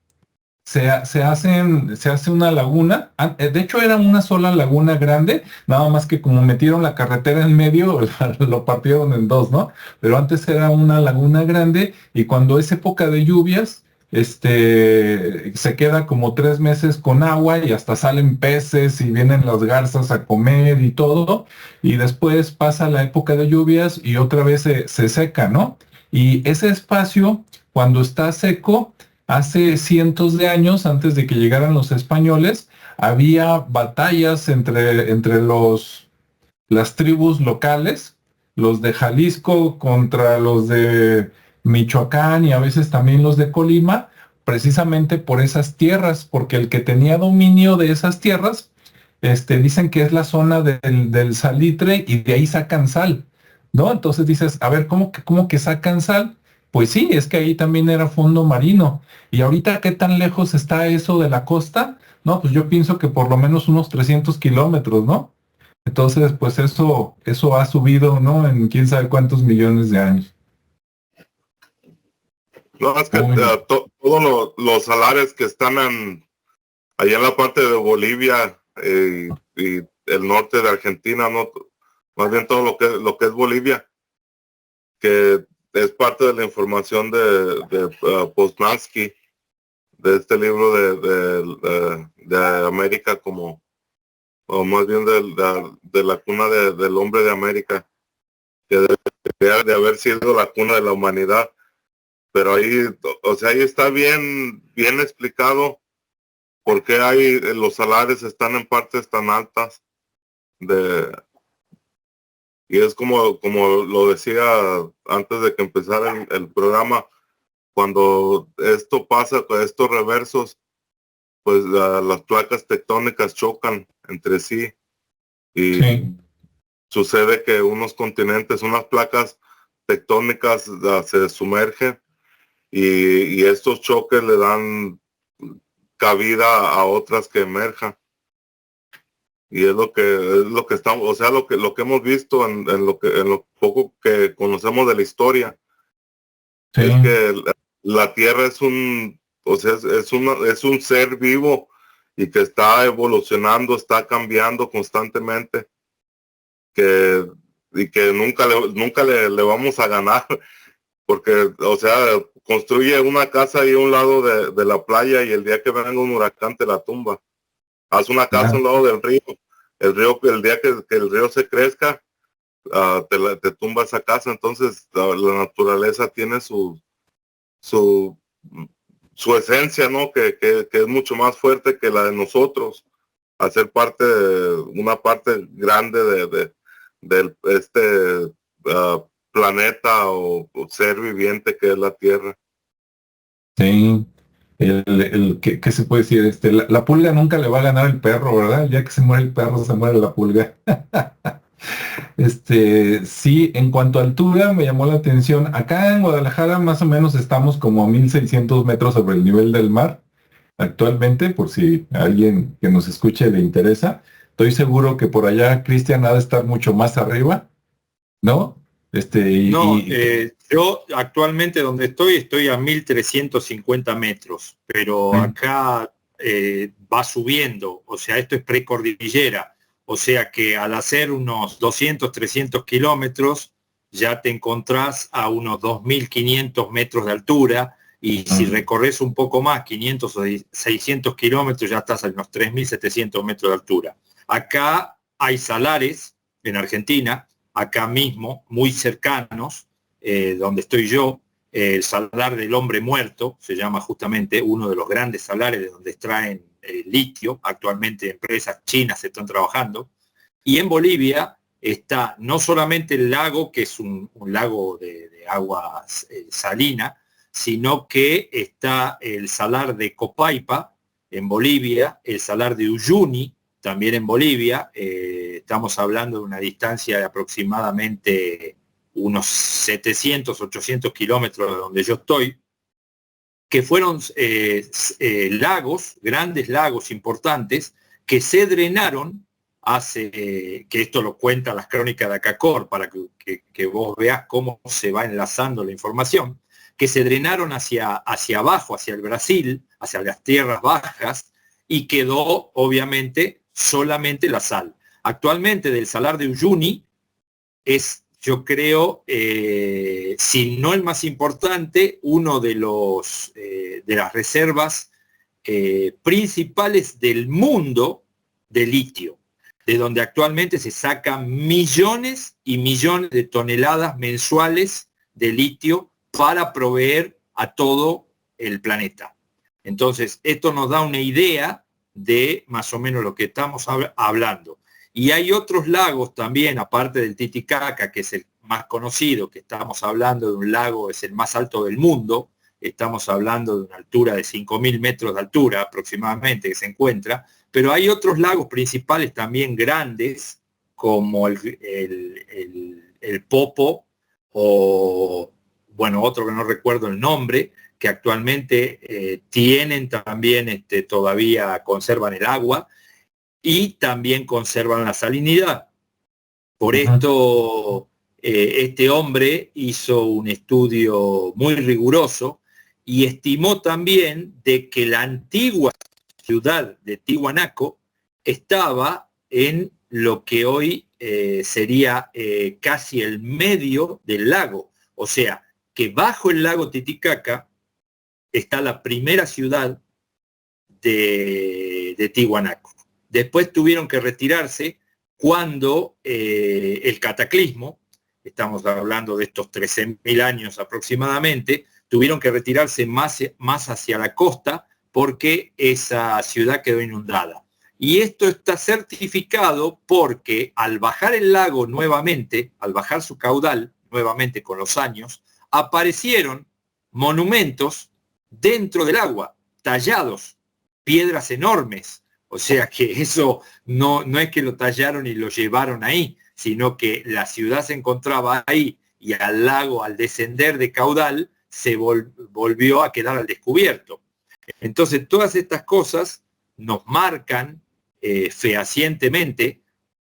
se hace una laguna. De hecho era una sola laguna grande, nada más que como metieron la carretera en medio, lo partieron en dos, ¿no? Pero antes era una laguna grande y cuando es época de lluvias, se queda como 3 meses con agua y hasta salen peces y vienen las garzas a comer y todo. Y después pasa la época de lluvias y otra vez se seca, ¿no? Y ese espacio, cuando está seco, hace cientos de años, antes de que llegaran los españoles, había batallas entre las tribus locales, los de Jalisco contra los de Michoacán y a veces también los de Colima, precisamente por esas tierras, porque el que tenía dominio de esas tierras, dicen que es la zona del salitre y de ahí sacan sal, ¿no? Entonces dices, a ver, ¿cómo que sacan sal? Pues sí, es que ahí también era fondo marino. Y ahorita, ¿qué tan lejos está eso de la costa? No, pues yo pienso que por lo menos unos 300 kilómetros, ¿no? Entonces, pues eso ha subido, ¿no? En quién sabe cuántos millones de años. No, es que Muy bien. todos los salares que están allá en la parte de Bolivia y el norte de Argentina, no, más bien todo lo que es Bolivia, que es parte de la información de Poznansky, de este libro de América como, o más bien de la cuna del hombre de América, que debería de haber sido la cuna de la humanidad. Pero ahí, o sea, ahí está bien explicado por qué los salarios están en partes tan altas y es como lo decía antes de que empezara el programa, cuando esto pasa, con estos reversos, pues las placas tectónicas chocan entre sí y Sí, sucede que unos continentes, unas placas tectónicas se sumergen y estos choques le dan cabida a otras que emerjan. Y es lo que estamos, o sea, lo que hemos visto en lo poco que conocemos de la historia, sí, es que la Tierra o sea, es un ser vivo y que está evolucionando, está cambiando constantemente, y que nunca le vamos a ganar, porque, o sea, construye una casa ahí a un lado de la playa y el día que venga un huracán te la tumba. Haz una casa a claro. un lado del río. El día que el río se crezca, te tumba esa casa. Entonces, la naturaleza tiene su, su esencia, ¿no? Que es mucho más fuerte que la de nosotros. Hacer una parte grande del planeta o ser viviente que es la Tierra. Sí. ¿Qué se puede decir? La pulga nunca le va a ganar el perro, ¿verdad? Ya que se muere el perro, se muere la pulga. Sí, en cuanto a altura, me llamó la atención. Acá en Guadalajara más o menos estamos como a 1600 metros sobre el nivel del mar actualmente, por si a alguien que nos escuche le interesa. Estoy seguro que por allá Cristian ha de estar mucho más arriba, ¿no? No, yo actualmente donde estoy a 1350 metros, pero acá va subiendo, o sea, esto es precordillera, o sea que al hacer unos 200, 300 kilómetros ya te encontrás a unos 2500 metros de altura y si recorres un poco más, 500 o 600 kilómetros, ya estás a unos 3700 metros de altura. Acá hay salares en Argentina, acá mismo, muy cercanos, donde estoy yo, el salar del hombre muerto, se llama justamente uno de los grandes salares de donde extraen litio, actualmente empresas chinas están trabajando, y en Bolivia está no solamente el lago, que es un lago de agua salina, sino que está el salar de Copaipa en Bolivia, el salar de Uyuni, también en Bolivia, estamos hablando de una distancia de aproximadamente unos 700, 800 kilómetros de donde yo estoy, que fueron lagos, grandes lagos importantes, que se drenaron que esto lo cuenta las crónicas de Acacor, para que vos veas cómo se va enlazando la información, que se drenaron hacia abajo, hacia el Brasil, hacia las tierras bajas, y quedó obviamente solamente la sal. Actualmente del salar de Uyuni es, yo creo, si no el más importante, uno de las reservas principales del mundo de litio, de donde actualmente se sacan millones y millones de toneladas mensuales de litio para proveer a todo el planeta. Entonces, esto nos da una idea de más o menos lo que estamos hablando. Y hay otros lagos también, aparte del Titicaca, que es el más conocido, que estamos hablando de un lago, es el más alto del mundo, estamos hablando de una altura de 5.000 metros de altura aproximadamente que se encuentra, pero hay otros lagos principales también grandes, como el Popo, o bueno, otro que no recuerdo el nombre, que actualmente tienen también, todavía conservan el agua, y también conservan la salinidad. Por esto, este hombre hizo un estudio muy riguroso y estimó también de que la antigua ciudad de Tiwanaku estaba en lo que hoy sería casi el medio del lago. O sea, que bajo el lago Titicaca está la primera ciudad de Tiwanaku. Después tuvieron que retirarse cuando el cataclismo, estamos hablando de estos 13.000 años aproximadamente, tuvieron que retirarse más hacia la costa porque esa ciudad quedó inundada. Y esto está certificado porque al bajar el lago nuevamente, al bajar su caudal nuevamente con los años, aparecieron monumentos dentro del agua, tallados, piedras enormes. O sea que eso no es que lo tallaron y lo llevaron ahí, sino que la ciudad se encontraba ahí y al lago, al descender de caudal, se volvió a quedar al descubierto. Entonces, todas estas cosas nos marcan fehacientemente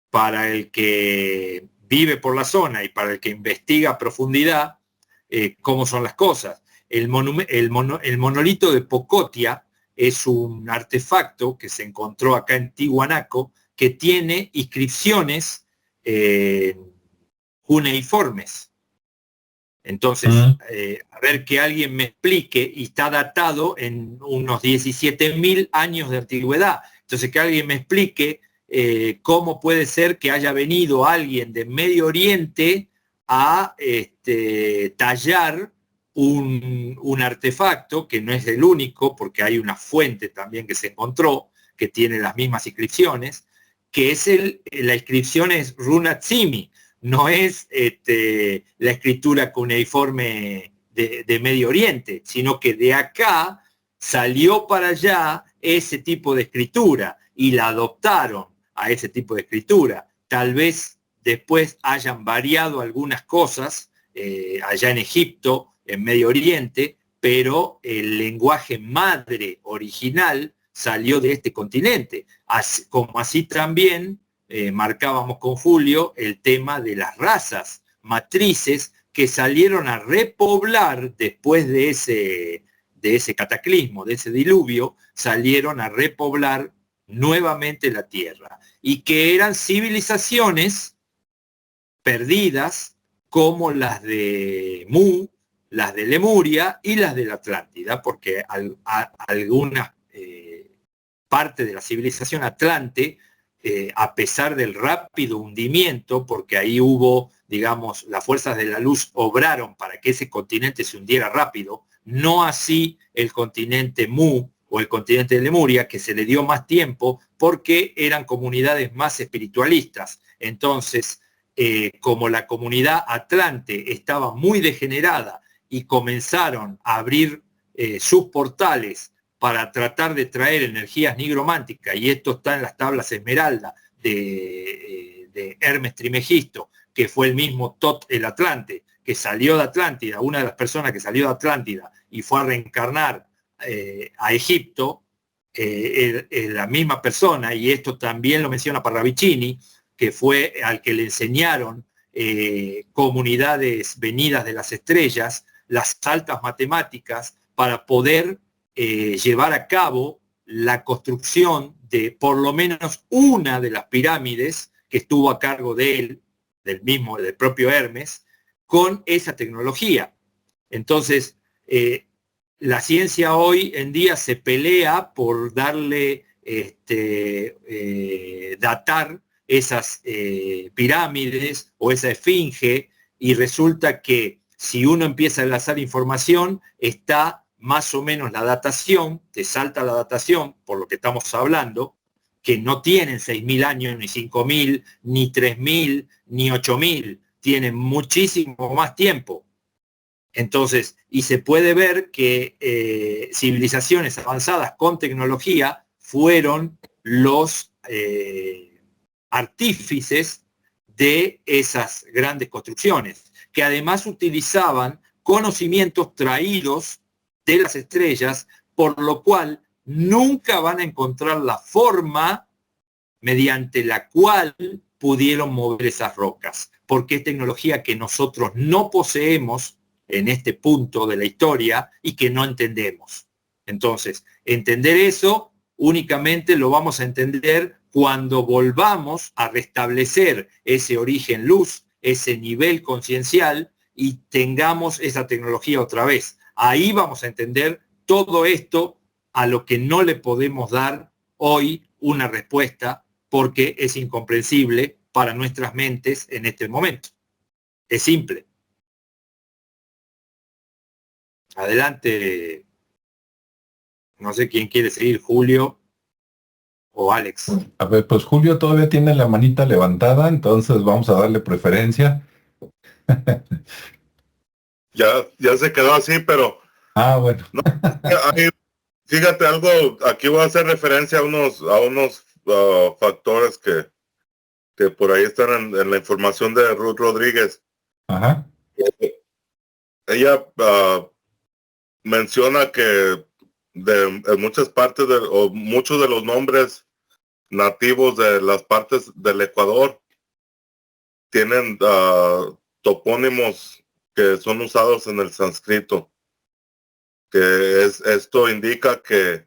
para el que vive por la zona y para el que investiga a profundidad cómo son las cosas. El monolito de Pocotia es un artefacto que se encontró acá en Tiwanaku que tiene inscripciones cuneiformes. Entonces, a ver que alguien me explique, y está datado en unos 17.000 años de antigüedad. Entonces, que alguien me explique cómo puede ser que haya venido alguien de Medio Oriente a tallar un artefacto, que no es el único, porque hay una fuente también que se encontró, que tiene las mismas inscripciones, que es la inscripción es Runatsimi, no es la escritura cuneiforme de Medio Oriente, sino que de acá salió para allá ese tipo de escritura y la adoptaron a ese tipo de escritura. Tal vez después hayan variado algunas cosas allá en Egipto, en Medio Oriente, pero el lenguaje madre original salió de este continente, como así también marcábamos con Julio el tema de las razas matrices que salieron a repoblar después de ese cataclismo, de ese diluvio, salieron a repoblar nuevamente la tierra, y que eran civilizaciones perdidas como las de Mu, las de Lemuria y las de la Atlántida, porque algunas parte de la civilización atlante, a pesar del rápido hundimiento, porque ahí hubo, digamos, las fuerzas de la luz obraron para que ese continente se hundiera rápido, no así el continente Mu o el continente de Lemuria, que se le dio más tiempo porque eran comunidades más espiritualistas. Entonces, como la comunidad atlante estaba muy degenerada y comenzaron a abrir sus portales para tratar de traer energías nigrománticas, y esto está en las tablas Esmeralda de Hermes Trismegisto, que fue el mismo Tot el Atlante, que salió de Atlántida, una de las personas que salió de Atlántida y fue a reencarnar a Egipto, la misma persona, y esto también lo menciona Parravicini, que fue al que le enseñaron comunidades venidas de las estrellas, las altas matemáticas, para poder llevar a cabo la construcción de por lo menos una de las pirámides que estuvo a cargo de él, del propio Hermes, con esa tecnología. Entonces, la ciencia hoy en día se pelea por darle, datar esas pirámides o esa esfinge, y resulta que si uno empieza a enlazar información, está más o menos la datación, te salta la datación, por lo que estamos hablando, que no tienen 6.000 años, ni 5.000, ni 3.000, ni 8.000, tienen muchísimo más tiempo. Entonces, y se puede ver que civilizaciones avanzadas con tecnología fueron los artífices de esas grandes construcciones, que además utilizaban conocimientos traídos de las estrellas, por lo cual nunca van a encontrar la forma mediante la cual pudieron mover esas rocas, porque es tecnología que nosotros no poseemos en este punto de la historia y que no entendemos. Entonces, entender eso únicamente lo vamos a entender cuando volvamos a restablecer ese origen luz, ese nivel conciencial, y tengamos esa tecnología otra vez. Ahí vamos a entender todo esto a lo que no le podemos dar hoy una respuesta, porque es incomprensible para nuestras mentes en este momento. Es simple. Adelante. No sé quién quiere seguir, Julio o Alex. A ver, pues Julio todavía tiene la manita levantada, entonces vamos a darle preferencia. Ya se quedó así, pero Ah, bueno. no, fíjate algo, aquí voy a hacer referencia a unos factores que por ahí están en la información de Ruth Rodríguez. Ajá. Ella menciona que en muchas partes o muchos de los nombres nativos de las partes del Ecuador tienen topónimos que son usados en el sánscrito, esto indica que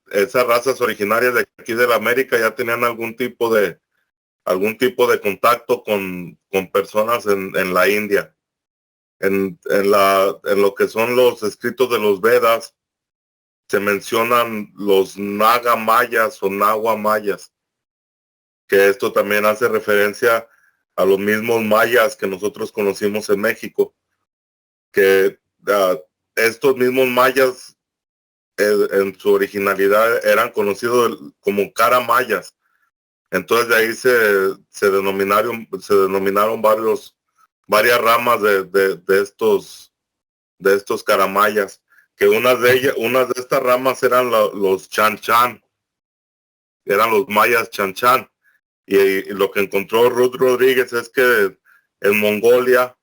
esas razas originarias de aquí de la América ya tenían algún tipo de contacto con personas en la India. En lo que son los escritos de los Vedas se mencionan los Naga mayas o Nahua mayas, que esto también hace referencia a los mismos mayas que nosotros conocimos en México, que estos mismos mayas en su originalidad eran conocidos como cara mayas. Entonces de ahí se denominaron varias ramas de estos caramayas, que unas de estas ramas eran los Chan Chan, eran los mayas Chan Chan. Y lo que encontró Ruth Rodríguez es que en Mongolia,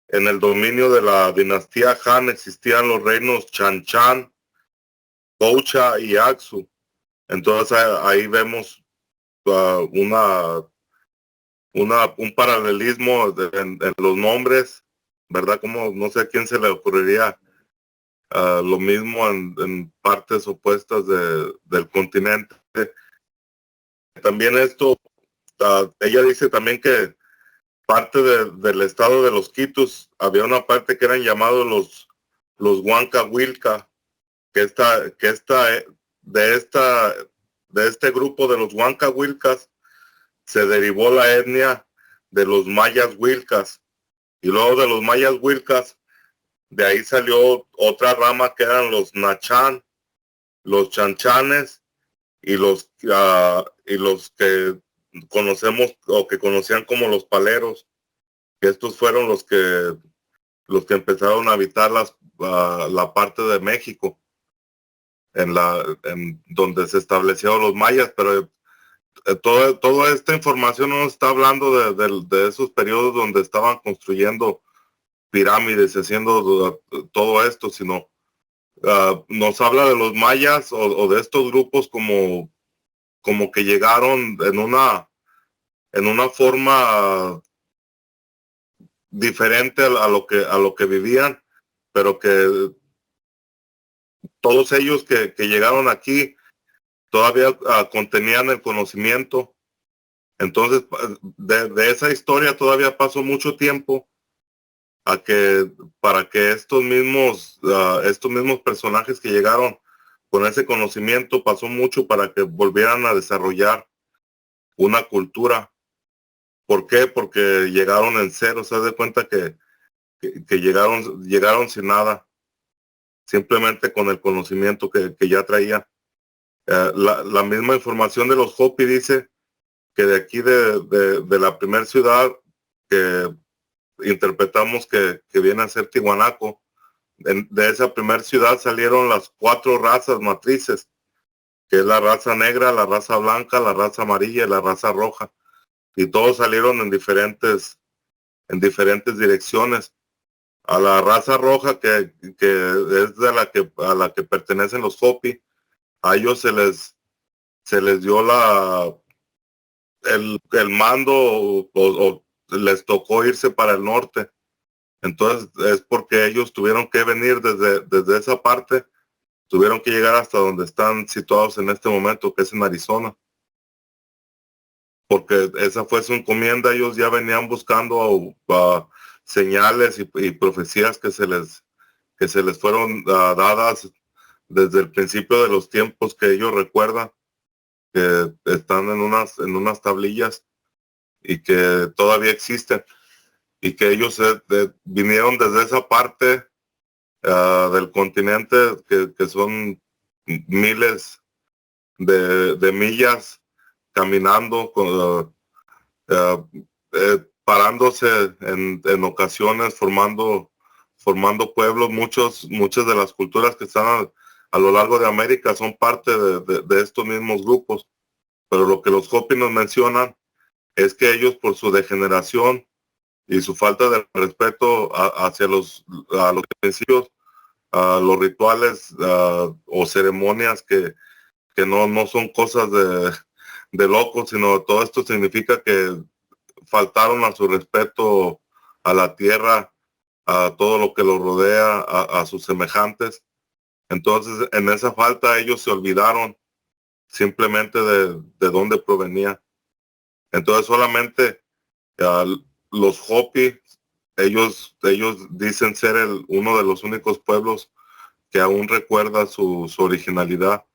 en el dominio de la dinastía Han, existían los reinos Chan Chan, Koucha y Aksu. Entonces ahí vemos un paralelismo en los nombres, ¿verdad? Como no sé a quién se le ocurriría lo mismo en partes opuestas del continente. También esto, ella dice también que parte del estado de los Quitus había una parte que eran llamados los Huancahuilca, de este grupo de los Huancahuilcas se derivó la etnia de los mayas huilcas, y luego de los mayas huilcas de ahí salió otra rama que eran los Nachán, los Chanchanes y los que conocemos o que conocían como los paleros, que estos fueron los que empezaron a habitar la parte de México en donde se establecieron los mayas, pero toda esta información no está hablando de esos periodos donde estaban construyendo pirámides, haciendo todo esto, sino nos habla de los mayas o de estos grupos como que llegaron en una forma diferente a lo que vivían, pero que todos ellos que llegaron aquí todavía contenían el conocimiento. Entonces, de esa historia todavía pasó mucho tiempo para que estos mismos personajes que llegaron con ese conocimiento, pasó mucho para que volvieran a desarrollar una cultura. ¿Por qué? Porque llegaron en cero. Se da cuenta que llegaron sin nada, simplemente con el conocimiento que ya traían. La misma información de los Hopi dice que de aquí de la primera ciudad que interpretamos que viene a ser Tiwanaku, de esa primera ciudad salieron las 4 razas matrices, que es la raza negra, la raza blanca, la raza amarilla y la raza roja, y todos salieron en diferentes direcciones. A la raza roja, que es a la que pertenecen los Hopi, a ellos se les dio el mando o les tocó irse para el norte. Entonces es porque ellos tuvieron que venir desde esa parte, tuvieron que llegar hasta donde están situados en este momento, que es en Arizona, porque esa fue su encomienda. Ellos ya venían buscando señales y profecías que se les fueron dadas desde el principio de los tiempos, que ellos recuerdan, que están en unas tablillas y que todavía existen, y que ellos vinieron desde esa parte del continente, que son miles de millas caminando, parándose en ocasiones, formando pueblos. Muchas de las culturas que están a lo largo de América son parte de estos mismos grupos, pero lo que los Hopi nos mencionan es que ellos, por su degeneración y su falta de respeto hacia los principios, los rituales o ceremonias que no son cosas de locos, sino todo esto significa que faltaron a su respeto a la tierra, a todo lo que lo rodea, a sus semejantes. Entonces, en esa falta ellos se olvidaron simplemente de dónde provenía. Entonces, solamente los Hopi, ellos dicen ser uno de los únicos pueblos que aún recuerda su originalidad,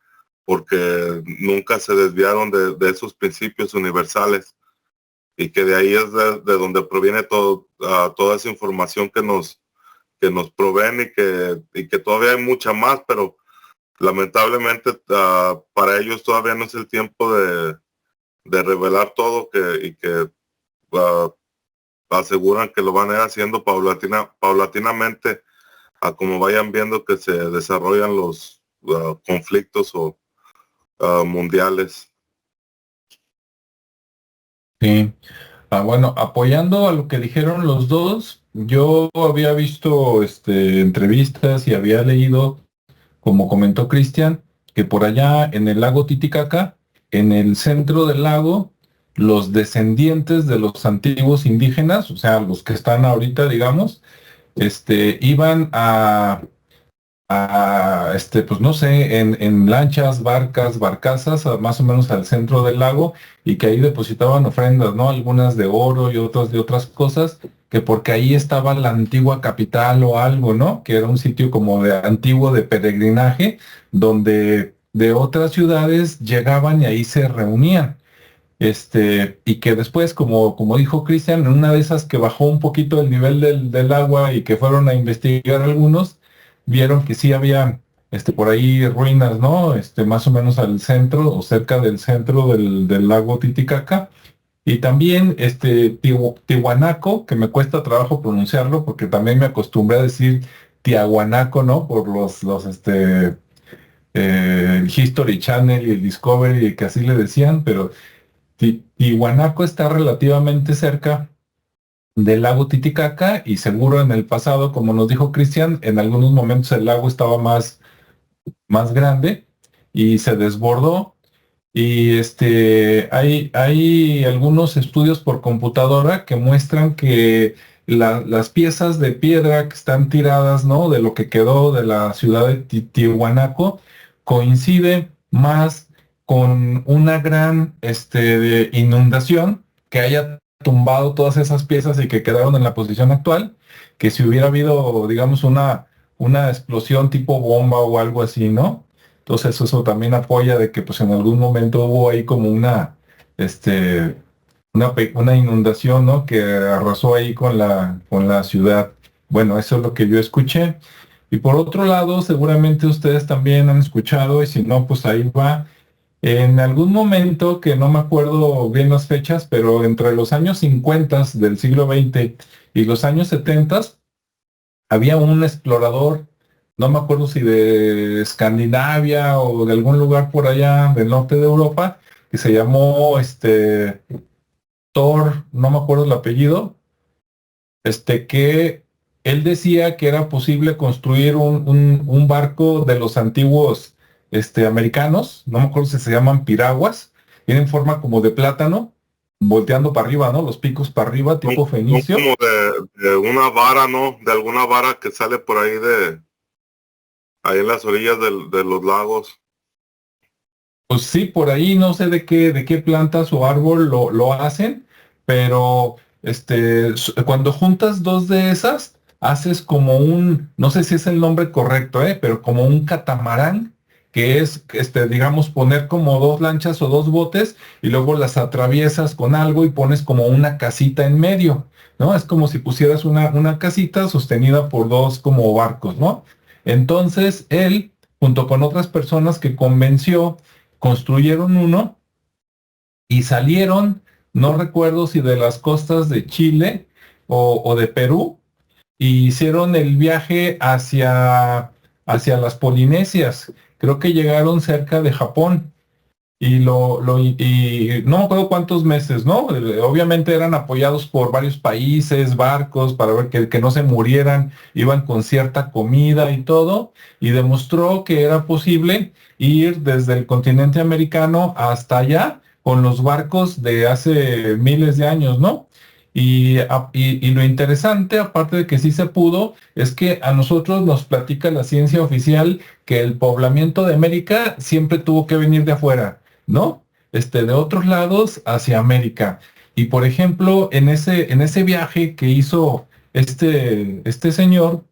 porque nunca se desviaron de esos principios universales, y que de ahí es de donde proviene toda esa información que nos proveen, y que todavía hay mucha más, pero lamentablemente para ellos todavía no es el tiempo de revelar todo, y que aseguran que lo van a ir haciendo paulatinamente, a como vayan viendo que se desarrollan los conflictos mundiales. Sí. Bueno, apoyando a lo que dijeron los dos, yo había visto entrevistas y había leído, como comentó Cristian, que por allá en el lago Titicaca, en el centro del lago, los descendientes de los antiguos indígenas, o sea, los que están ahorita, digamos, iban pues no sé, en lanchas, barcas, barcazas, más o menos al centro del lago, y que ahí depositaban ofrendas, ¿no? Algunas de oro y otras de otras cosas, que porque ahí estaba la antigua capital o algo, ¿no? Que era un sitio como de antiguo de peregrinaje, donde de otras ciudades llegaban y ahí se reunían. Y que después, como dijo Cristian, en una de esas que bajó un poquito el nivel del agua y que fueron a investigar algunos, vieron que sí había por ahí ruinas, ¿no? Más o menos al centro o cerca del centro del lago Titicaca. Y también Tiwanaco, que me cuesta trabajo pronunciarlo porque también me acostumbré a decir Tiahuanaco, ¿no? Por el History Channel y el Discovery, que así le decían, pero Tiwanaku está relativamente cerca del lago Titicaca y seguro en el pasado, como nos dijo Cristian, en algunos momentos el lago estaba más grande y se desbordó. Y hay algunos estudios por computadora que muestran que las piezas de piedra que están tiradas, ¿no? De lo que quedó de la ciudad de Tiwanaku, coincide más con una gran de inundación que haya tumbado todas esas piezas y que quedaron en la posición actual, que si hubiera habido, digamos, una explosión tipo bomba o algo así, ¿no? Entonces eso también apoya de que pues en algún momento hubo ahí como una inundación, ¿no? Que arrasó ahí con la ciudad. Bueno, eso es lo que yo escuché. Y por otro lado, seguramente ustedes también han escuchado, y si no, pues ahí va. En algún momento, que no me acuerdo bien las fechas, pero entre los años 50 del siglo XX y los años 70, había un explorador, no me acuerdo si de Escandinavia o de algún lugar por allá del norte de Europa, que se llamó Thor, no me acuerdo el apellido, que él decía que era posible construir un barco de los antiguos americanos, no me acuerdo si se llaman piraguas, tienen forma como de plátano, volteando para arriba, ¿no? Los picos para arriba, tipo Son fenicio. como de una vara, ¿no? De alguna vara que sale por ahí ahí en las orillas de los lagos. Pues sí, por ahí no sé de qué plantas o árbol lo hacen, pero cuando juntas dos de esas, haces como no sé si es el nombre correcto, pero como un catamarán, que es, digamos, poner como dos lanchas o dos botes y luego las atraviesas con algo y pones como una casita en medio, ¿no? Es como si pusieras una casita sostenida por dos como barcos, ¿no? Entonces él, junto con otras personas que convenció, construyeron uno y salieron, no recuerdo si de las costas de Chile o de Perú, y hicieron el viaje hacia las Polinesias. Creo que llegaron cerca de Japón. Y no me acuerdo cuántos meses, ¿no? Obviamente eran apoyados por varios países, barcos, para ver que no se murieran, iban con cierta comida y todo, y demostró que era posible ir desde el continente americano hasta allá con los barcos de hace miles de años, ¿no? Y lo interesante, aparte de que sí se pudo, es que a nosotros nos platica la ciencia oficial que el poblamiento de América siempre tuvo que venir de afuera, ¿no? De otros lados hacia América. Y por ejemplo, en ese viaje que hizo este señor,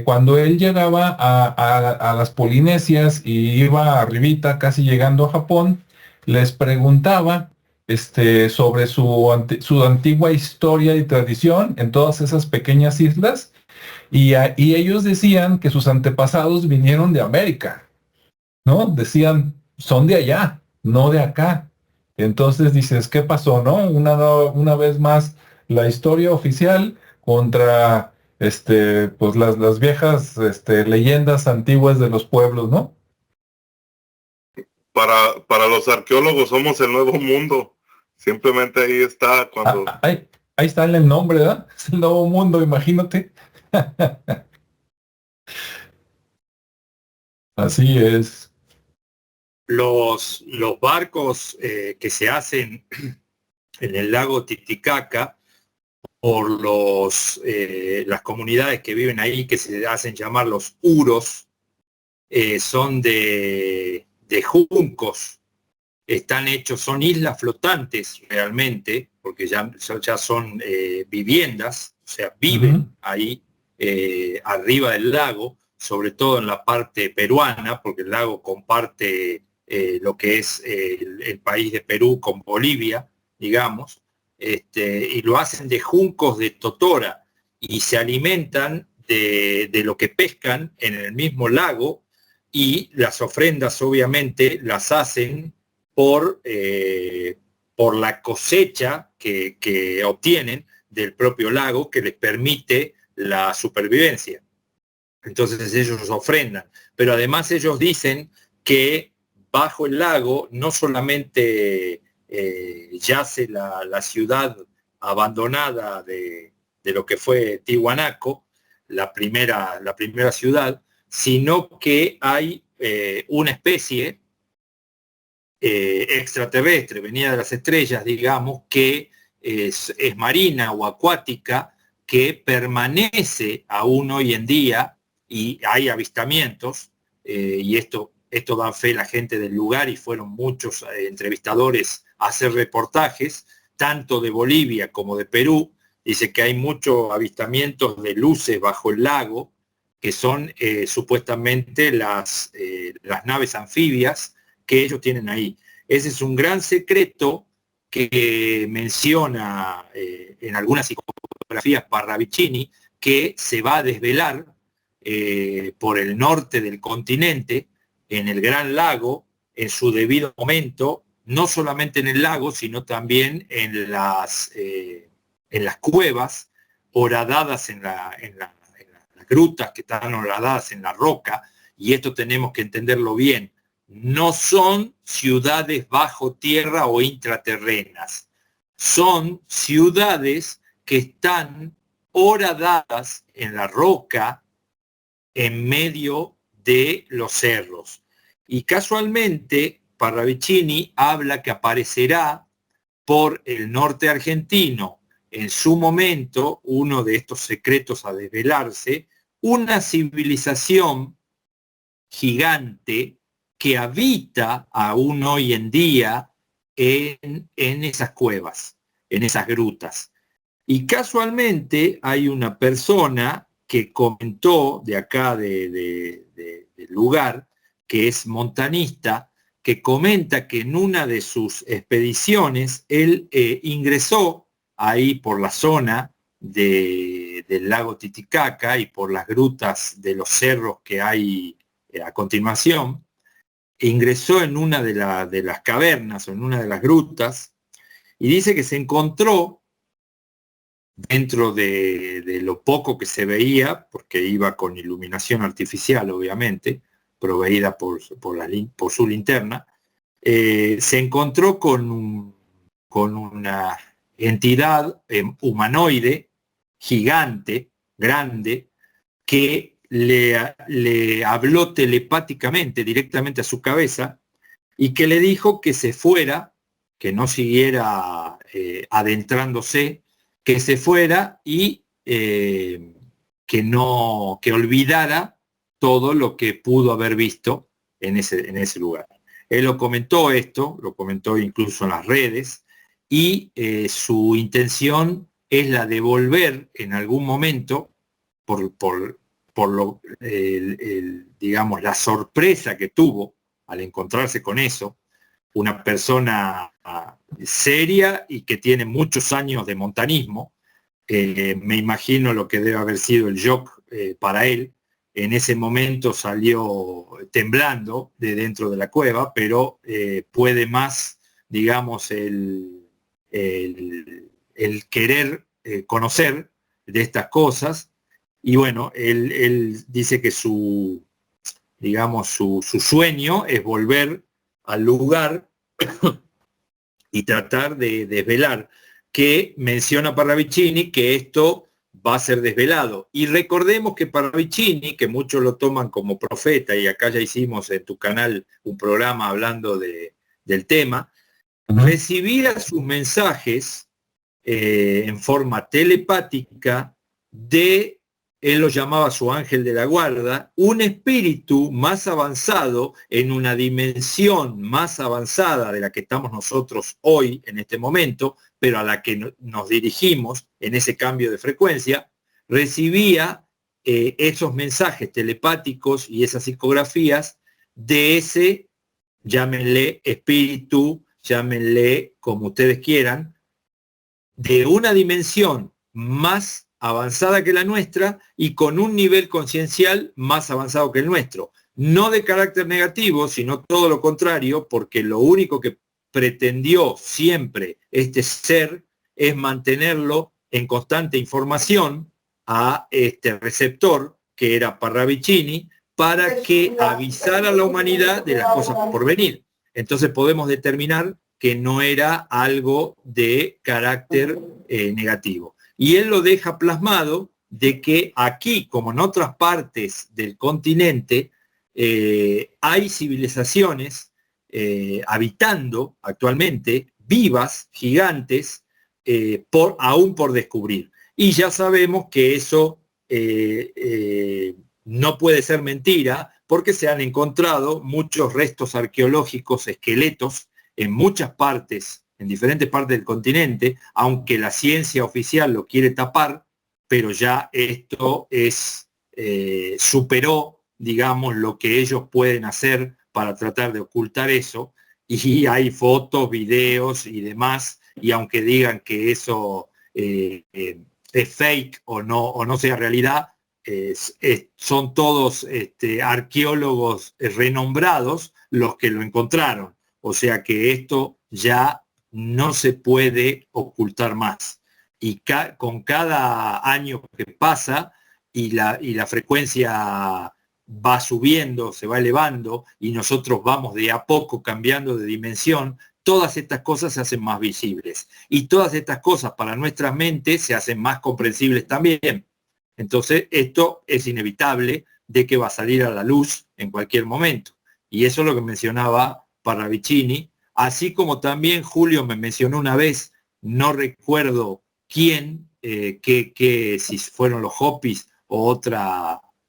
cuando él llegaba a las Polinesias y iba arribita, casi llegando a Japón, les preguntaba sobre su antigua historia y tradición en todas esas pequeñas islas, y ellos decían que sus antepasados vinieron de América, ¿no? Decían, son de allá, no de acá. Entonces dices, ¿qué pasó, no? Una vez más, la historia oficial contra, pues las viejas, leyendas antiguas de los pueblos, ¿no? Para los arqueólogos somos el nuevo mundo. Simplemente ahí está cuando... Ahí está en el nombre, ¿verdad? Es el nuevo mundo, imagínate. Así es. Los barcos que se hacen en el lago Titicaca por las comunidades que viven ahí, que se hacen llamar los uros, son de juncos, están hechos, son islas flotantes realmente, porque ya son viviendas, o sea, viven ahí arriba del lago, sobre todo en la parte peruana, porque el lago comparte lo que es el país de Perú con Bolivia, digamos, y lo hacen de juncos de totora y se alimentan de lo que pescan en el mismo lago, y las ofrendas obviamente las hacen por la cosecha que obtienen del propio lago, que les permite la supervivencia. Entonces ellos ofrendan, pero además ellos dicen que bajo el lago no solamente yace la ciudad abandonada de lo que fue Tiwanaku, la primera ciudad, sino que hay una especie extraterrestre, venida de las estrellas, digamos, que es marina o acuática, que permanece aún hoy en día, y hay avistamientos, y esto da fe la gente del lugar, y fueron muchos entrevistadores a hacer reportajes, tanto de Bolivia como de Perú. Dice que hay muchos avistamientos de luces bajo el lago, que son supuestamente las naves anfibias que ellos tienen ahí. Ese es un gran secreto que menciona en algunas psicografías Parravicini, que se va a desvelar por el norte del continente, en el Gran Lago, en su debido momento, no solamente en el lago, sino también en las cuevas horadadas en las grutas que están horadadas en la roca, y esto tenemos que entenderlo bien. No son ciudades bajo tierra o intraterrenas, son ciudades que están horadadas en la roca en medio de los cerros. Y casualmente Parravicini habla que aparecerá por el norte argentino en su momento, uno de estos secretos a desvelarse, una civilización gigante que habita aún hoy en día en esas cuevas, en esas grutas. Y casualmente hay una persona que comentó de acá del lugar, que es montanista, que comenta que en una de sus expediciones él ingresó ahí por la zona del lago Titicaca y por las grutas de los cerros que hay a continuación. Ingresó en una de las cavernas o en una de las grutas, y dice que se encontró, dentro de lo poco que se veía, porque iba con iluminación artificial obviamente, proveída por su linterna, se encontró con una entidad humanoide, gigante, grande, que le habló telepáticamente directamente a su cabeza, y que le dijo que se fuera, que no siguiera adentrándose, que se fuera y que olvidara todo lo que pudo haber visto en ese lugar. Él lo comentó incluso en las redes, y su intención es la de volver en algún momento digamos, la sorpresa que tuvo al encontrarse con eso, una persona seria y que tiene muchos años de montanismo. Me imagino lo que debe haber sido el shock para él. En ese momento salió temblando de dentro de la cueva, pero puede más, digamos, el querer conocer de estas cosas. Y bueno, él dice que su sueño es volver al lugar y tratar de desvelar, que menciona Parravicini que esto va a ser desvelado. Y recordemos que Parravicini, que muchos lo toman como profeta, y acá ya hicimos en tu canal un programa hablando del tema, recibía sus mensajes en forma telepática él lo llamaba su ángel de la guarda, un espíritu más avanzado, en una dimensión más avanzada de la que estamos nosotros hoy, en este momento, pero a la que nos dirigimos en ese cambio de frecuencia, recibía esos mensajes telepáticos y esas psicografías de ese, llámenle espíritu, llámenle como ustedes quieran, de una dimensión más avanzada que la nuestra y con un nivel conciencial más avanzado que el nuestro. No de carácter negativo, sino todo lo contrario, porque lo único que pretendió siempre este ser es mantenerlo en constante información a este receptor, que era Parravicini, para que avisara a la humanidad de las cosas por venir. Entonces podemos determinar que no era algo de carácter negativo. Y él lo deja plasmado de que aquí, como en otras partes del continente, hay civilizaciones habitando actualmente, vivas, gigantes, aún por descubrir. Y ya sabemos que eso no puede ser mentira, porque se han encontrado muchos restos arqueológicos, esqueletos, en muchas partes, en diferentes partes del continente, aunque la ciencia oficial lo quiere tapar, pero ya esto superó, digamos, lo que ellos pueden hacer para tratar de ocultar eso, y hay fotos, videos y demás, y aunque digan que eso es fake o no sea realidad, son todos arqueólogos renombrados los que lo encontraron. O sea que esto ya no se puede ocultar más. Y con cada año que pasa y la frecuencia va subiendo, se va elevando, y nosotros vamos de a poco cambiando de dimensión, todas estas cosas se hacen más visibles. Y todas estas cosas para nuestras mentes se hacen más comprensibles también. Entonces, esto es inevitable de que va a salir a la luz en cualquier momento. Y eso es lo que mencionaba Parravicini, así como también Julio me mencionó una vez, no recuerdo quién, si fueron los Hopis o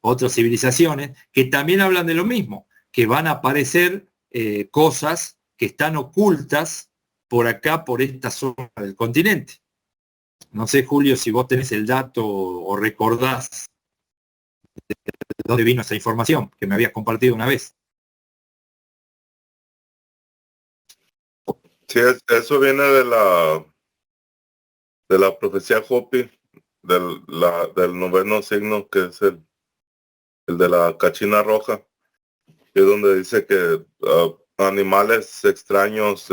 otras civilizaciones, que también hablan de lo mismo, que van a aparecer cosas que están ocultas por acá, por esta zona del continente. No sé, Julio, si vos tenés el dato o recordás de dónde vino esa información que me habías compartido una vez. Sí, eso viene de la profecía Hopi, del noveno signo, que es el de la cachina roja, que es donde dice que animales extraños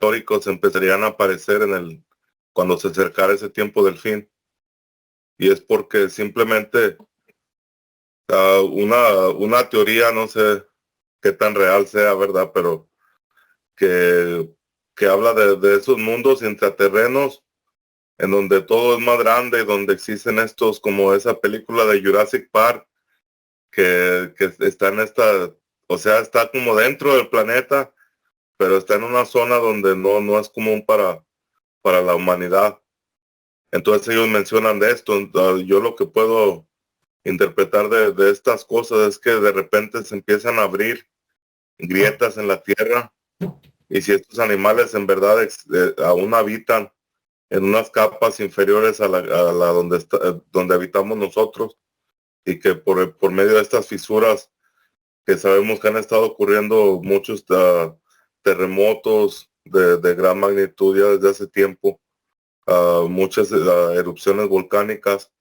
históricos empezarían a aparecer cuando se acercara ese tiempo del fin. Y es porque simplemente una teoría, no sé qué tan real sea, ¿verdad? Pero que habla de esos mundos intraterrenos en donde todo es más grande y donde existen estos, como esa película de Jurassic Park, que está en o sea, está como dentro del planeta, pero está en una zona donde no es común para la humanidad. Entonces ellos mencionan de esto. Yo lo que puedo interpretar de estas cosas es que de repente se empiezan a abrir grietas en la tierra, y si estos animales en verdad aún habitan en unas capas inferiores a la donde habitamos nosotros, y que por medio de estas fisuras que sabemos que han estado ocurriendo muchos terremotos de gran magnitud ya desde hace tiempo, muchas erupciones volcánicas,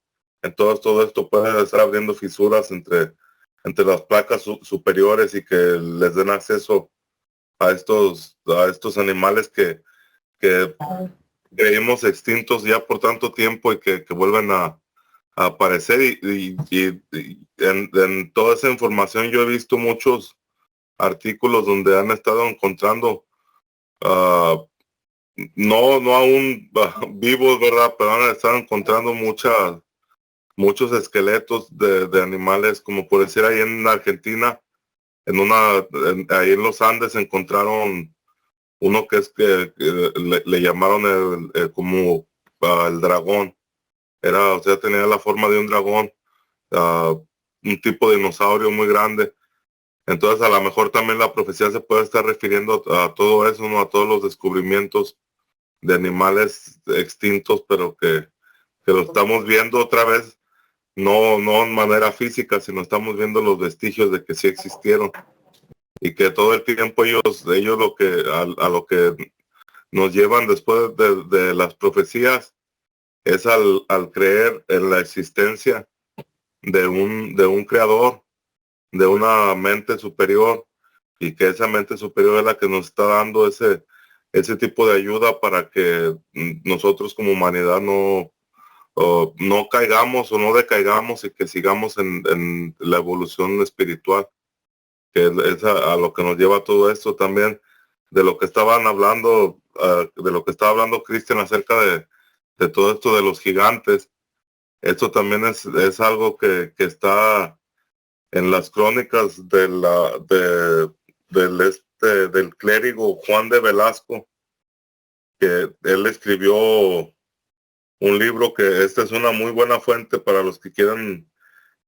entonces todo esto puede estar abriendo fisuras entre las placas superiores, y que les den acceso a estos animales que creímos extintos ya por tanto tiempo, y que vuelven a aparecer. Y en toda esa información yo he visto muchos artículos donde han estado encontrando no aún vivos, ¿verdad? Pero han estado encontrando muchos esqueletos de animales, como por decir ahí en Argentina, ahí en los Andes encontraron uno que le llamaron como el dragón. O sea, tenía la forma de un dragón, un tipo de dinosaurio muy grande. Entonces a lo mejor también la profecía se puede estar refiriendo a todo eso, ¿no? A todos los descubrimientos de animales extintos, pero que lo estamos viendo otra vez, no en manera física, sino estamos viendo los vestigios de que sí existieron, y que todo el tiempo ellos a lo que nos llevan después de las profecías es al creer en la existencia de un creador, de una mente superior, y que esa mente superior es la que nos está dando ese tipo de ayuda para que nosotros como humanidad no caigamos o no decaigamos, y que sigamos en la evolución espiritual, que es a lo que nos lleva todo esto. También de lo que estaban hablando, de lo que estaba hablando Cristian acerca de todo esto de los gigantes. Esto también es algo que está en las crónicas del clérigo Juan de Velasco, que él escribió un libro que esta es una muy buena fuente para los que quieren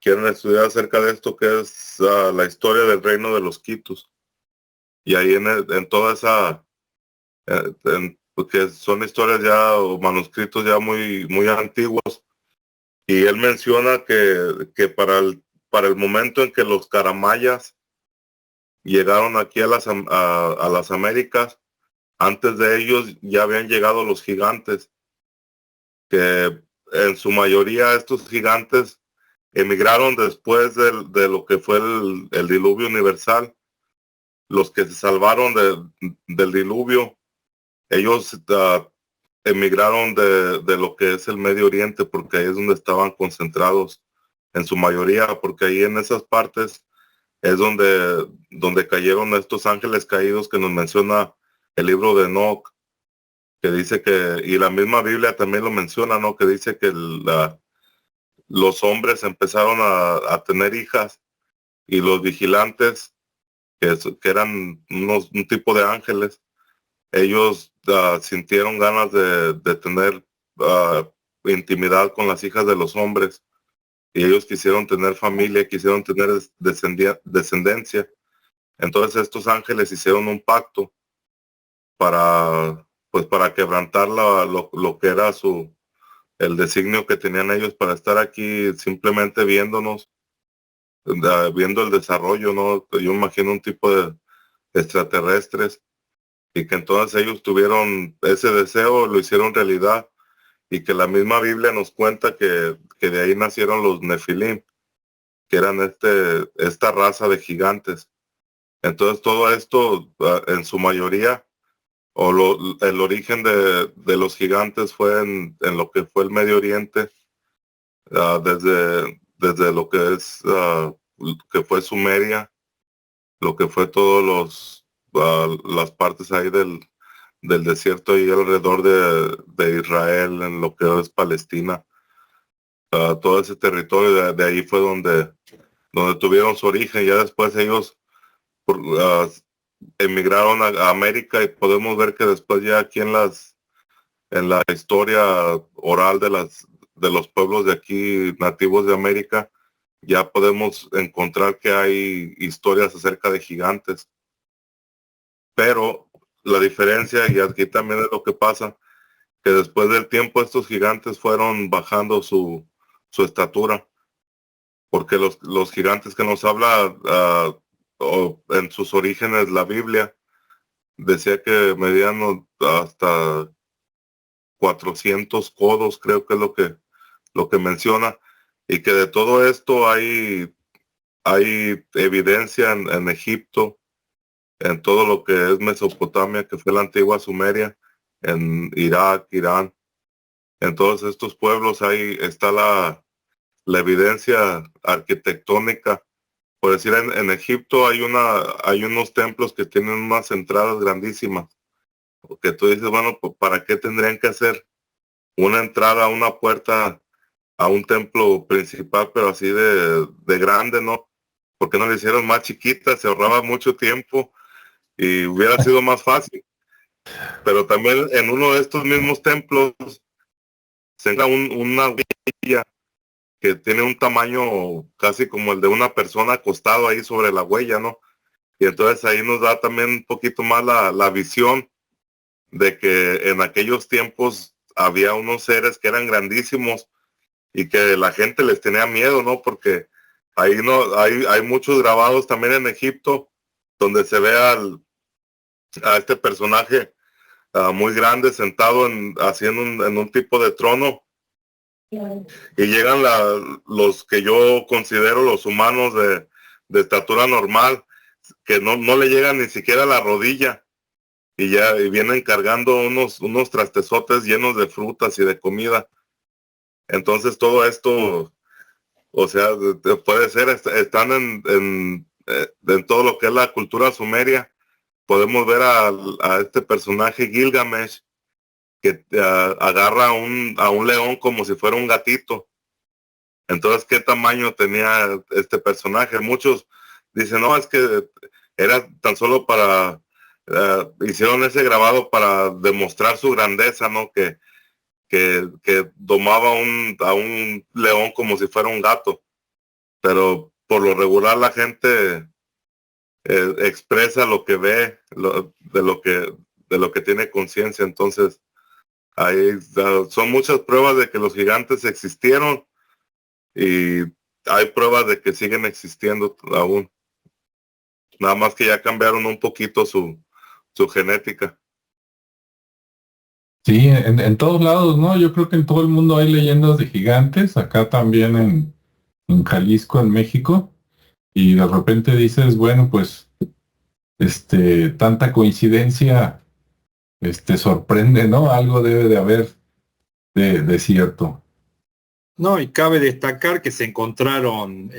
estudiar acerca de esto, que es la historia del reino de los quitus. Y ahí en toda esa, porque son historias ya o manuscritos ya muy antiguos, y él menciona que para el momento en que los caramayas llegaron aquí a las Américas, antes de ellos ya habían llegado los gigantes, que en su mayoría estos gigantes emigraron después de lo que fue el diluvio universal. Los que se salvaron del diluvio, ellos emigraron de lo que es el Medio Oriente, porque ahí es donde estaban concentrados en su mayoría, porque ahí en esas partes es donde cayeron estos ángeles caídos que nos menciona el libro de Enoc, que dice que, y la misma Biblia también lo menciona, ¿no? Que dice que los hombres empezaron a tener hijas, y los vigilantes, que eran un tipo de ángeles, ellos sintieron ganas de tener intimidad con las hijas de los hombres, y ellos quisieron tener familia, quisieron tener descendencia. Entonces estos ángeles hicieron un pacto para quebrantar lo que era el designio que tenían ellos para estar aquí simplemente viéndonos, viendo el desarrollo, ¿no? Yo imagino un tipo de extraterrestres, y que entonces ellos tuvieron ese deseo, lo hicieron realidad, y que la misma Biblia nos cuenta que de ahí nacieron los Nefilim, que eran esta raza de gigantes. Entonces todo esto, en su mayoría, el origen de los gigantes fue en lo que fue el Medio Oriente, desde lo que fue Sumeria, lo que fue todos las partes ahí del desierto y alrededor de Israel, en lo que es Palestina. Todo ese territorio, de ahí fue donde tuvieron su origen. Ya después ellos emigraron a América, y podemos ver que después ya aquí en la historia oral de los pueblos de aquí nativos de América, ya podemos encontrar que hay historias acerca de gigantes. Pero la diferencia, y aquí también es lo que pasa, que después del tiempo estos gigantes fueron bajando su estatura, porque los gigantes que nos habla o en sus orígenes la Biblia decía que medían hasta 400 codos, creo que es lo que menciona, y que de todo esto hay evidencia en Egipto, en todo lo que es Mesopotamia, que fue la antigua Sumeria, en Irak, Irán. En todos estos pueblos ahí está la evidencia arquitectónica. Por decir, en Egipto hay unos templos que tienen unas entradas grandísimas, porque tú dices, bueno, pues, ¿para qué tendrían que hacer una entrada, una puerta a un templo principal, pero así de grande, ¿no? ¿Por qué no le hicieron más chiquita? Se ahorraba mucho tiempo y hubiera sido más fácil. Pero también en uno de estos mismos templos se encuentra una huella que tiene un tamaño casi como el de una persona acostado ahí sobre la huella, ¿no? Y entonces ahí nos da también un poquito más la visión de que en aquellos tiempos había unos seres que eran grandísimos y que la gente les tenía miedo, ¿no? Porque ahí no hay muchos grabados también en Egipto donde se ve a este personaje muy grande sentado haciendo en un tipo de trono, y llegan los que yo considero los humanos de estatura normal, que no le llegan ni siquiera a la rodilla, y vienen cargando unos trastezotes llenos de frutas y de comida. Entonces todo esto, o sea, puede ser, están en todo lo que es la cultura sumeria, podemos ver a este personaje Gilgamesh que agarra a un león como si fuera un gatito. Entonces, ¿qué tamaño tenía este personaje? Muchos dicen, no, es que era tan solo para, hicieron ese grabado para demostrar su grandeza, ¿no? Que domaba a un león como si fuera un gato. Pero por lo regular la gente expresa lo que ve, de lo que tiene conciencia. Entonces, son muchas pruebas de que los gigantes existieron y hay pruebas de que siguen existiendo aún. Nada más que ya cambiaron un poquito su genética. Sí, en todos lados, ¿no? Yo creo que en todo el mundo hay leyendas de gigantes, acá también en Jalisco, en México, y de repente dices, bueno, pues, tanta coincidencia, sorprende, ¿no? Algo debe de haber de cierto. No, y cabe destacar que se encontraron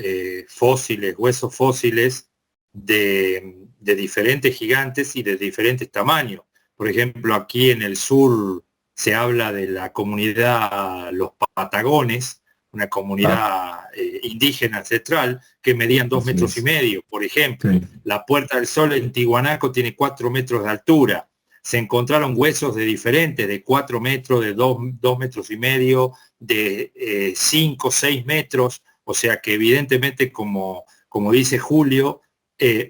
fósiles, huesos fósiles de diferentes gigantes y de diferentes tamaños. Por ejemplo, aquí en el sur se habla de la comunidad Los Patagones, una comunidad indígena ancestral que medían 2 metros y medio, por ejemplo. Sí. La Puerta del Sol en Tiwanaku tiene 4 metros de altura. Se encontraron huesos de diferentes, de 4 metros, de 2 metros y medio, de 5, 6 metros, o sea que evidentemente, como dice Julio,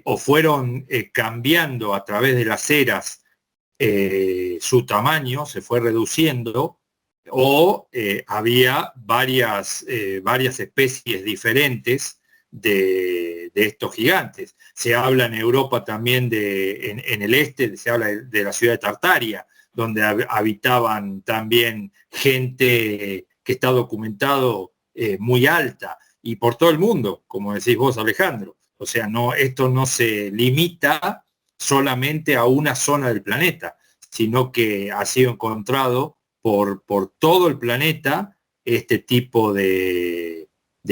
o fueron cambiando a través de las eras su tamaño, se fue reduciendo, o había varias especies diferentes de estos gigantes. Se habla en Europa también en el este, se habla de la ciudad de Tartaria, donde habitaban también gente que está documentado muy alta, y por todo el mundo, como decís vos, Alejandro. O sea, esto no se limita solamente a una zona del planeta, sino que ha sido encontrado por todo el planeta este tipo de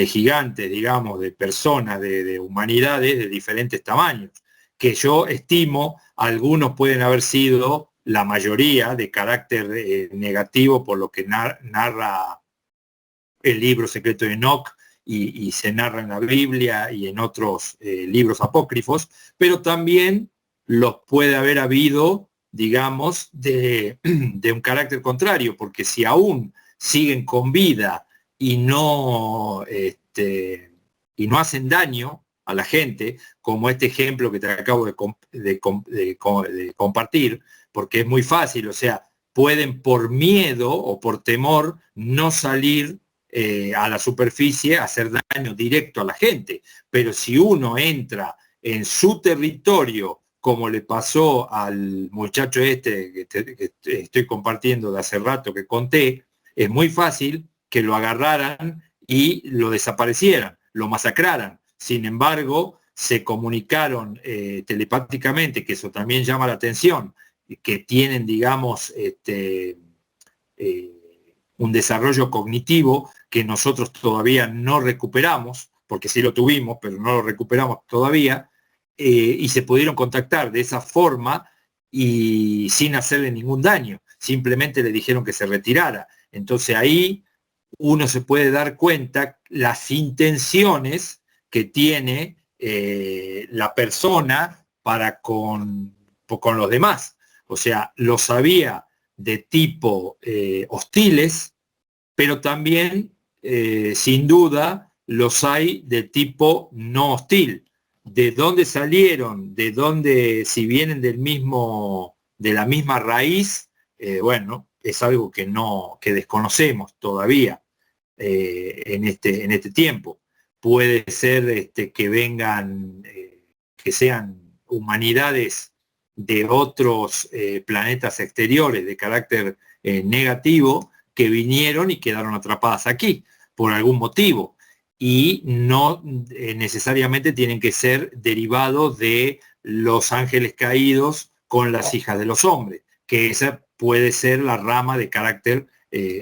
gigantes, digamos, de personas, de humanidades de diferentes tamaños, que yo estimo algunos pueden haber sido, la mayoría, de carácter negativo, por lo que narra el libro secreto de Enoch y se narra en la Biblia y en otros libros apócrifos, pero también los puede haber habido, digamos, de un carácter contrario, porque si aún siguen con vida y no hacen daño a la gente, como este ejemplo que te acabo de compartir, porque es muy fácil, o sea, pueden por miedo o por temor no salir a la superficie a hacer daño directo a la gente, pero si uno entra en su territorio, como le pasó al muchacho que estoy compartiendo de hace rato que conté, es muy fácil que lo agarraran y lo desaparecieran, lo masacraran. Sin embargo, se comunicaron telepáticamente, que eso también llama la atención, que tienen, digamos, un desarrollo cognitivo que nosotros todavía no recuperamos, porque sí lo tuvimos, pero no lo recuperamos todavía, y se pudieron contactar de esa forma y sin hacerle ningún daño, simplemente le dijeron que se retirara. Entonces ahí uno se puede dar cuenta las intenciones que tiene la persona para con los demás. O sea, lo sabía de tipo hostiles, pero también, sin duda, los hay de tipo no hostil. ¿De dónde salieron? ¿De dónde, si vienen de la misma raíz? Bueno, es algo que desconocemos todavía en este tiempo. Puede ser que vengan, que sean humanidades de otros planetas exteriores de carácter negativo, que vinieron y quedaron atrapadas aquí por algún motivo, y no necesariamente tienen que ser derivados de los ángeles caídos con las hijas de los hombres, que esa puede ser la rama de carácter,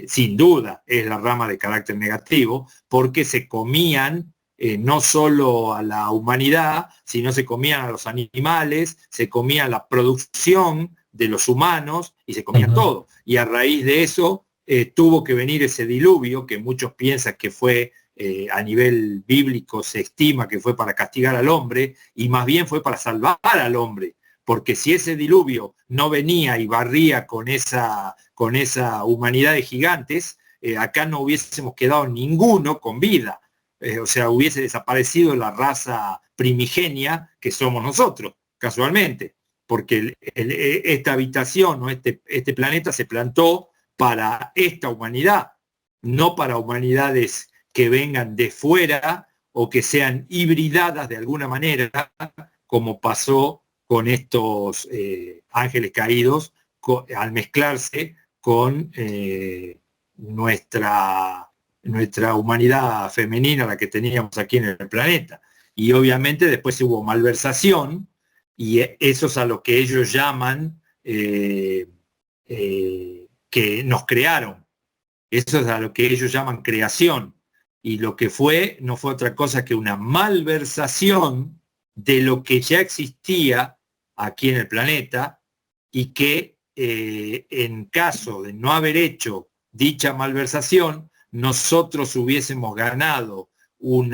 sin duda es la rama de carácter negativo, porque se comían no solo a la humanidad, sino se comían a los animales, se comían la producción de los humanos y se comían todo. Y a raíz de eso tuvo que venir ese diluvio, que muchos piensan que fue, a nivel bíblico se estima que fue para castigar al hombre, y más bien fue para salvar al hombre. Porque si ese diluvio no venía y barría con esa humanidad de gigantes, acá no hubiésemos quedado ninguno con vida. O sea, hubiese desaparecido la raza primigenia que somos nosotros, casualmente. Porque esta habitación o este planeta se plantó para esta humanidad, no para humanidades que vengan de fuera o que sean hibridadas de alguna manera, como pasó con estos ángeles caídos al mezclarse con nuestra humanidad femenina, la que teníamos aquí en el planeta. Y obviamente después hubo malversación, y eso es a lo que ellos llaman que nos crearon. Eso es a lo que ellos llaman creación. Y lo que fue no fue otra cosa que una malversación de lo que ya existía aquí en el planeta, y que en caso de no haber hecho dicha malversación, nosotros hubiésemos ganado un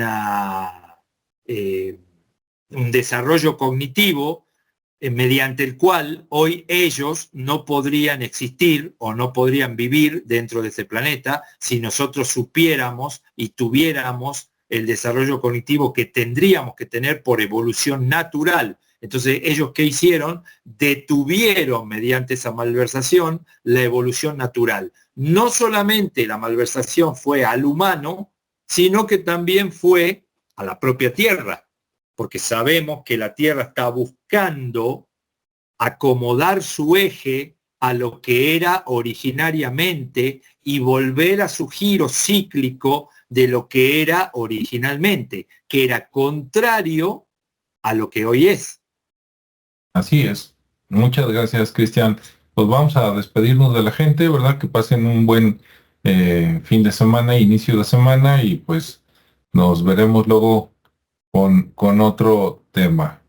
desarrollo cognitivo mediante el cual hoy ellos no podrían existir o no podrían vivir dentro de ese planeta si nosotros supiéramos y tuviéramos el desarrollo cognitivo que tendríamos que tener por evolución natural. Entonces, ¿ellos qué hicieron? Detuvieron mediante esa malversación la evolución natural. No solamente la malversación fue al humano, sino que también fue a la propia Tierra, porque sabemos que la Tierra está buscando acomodar su eje a lo que era originariamente y volver a su giro cíclico de lo que era originalmente, que era contrario a lo que hoy es. Así es. Muchas gracias, Cristian. Pues vamos a despedirnos de la gente, ¿verdad? Que pasen un buen fin de semana, inicio de semana, y pues nos veremos luego con otro tema.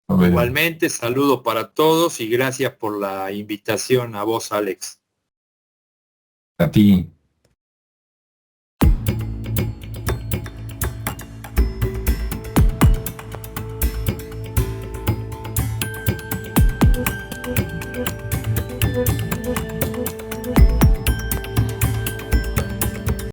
Igualmente, saludos para todos y gracias por la invitación a vos, Alex. A ti.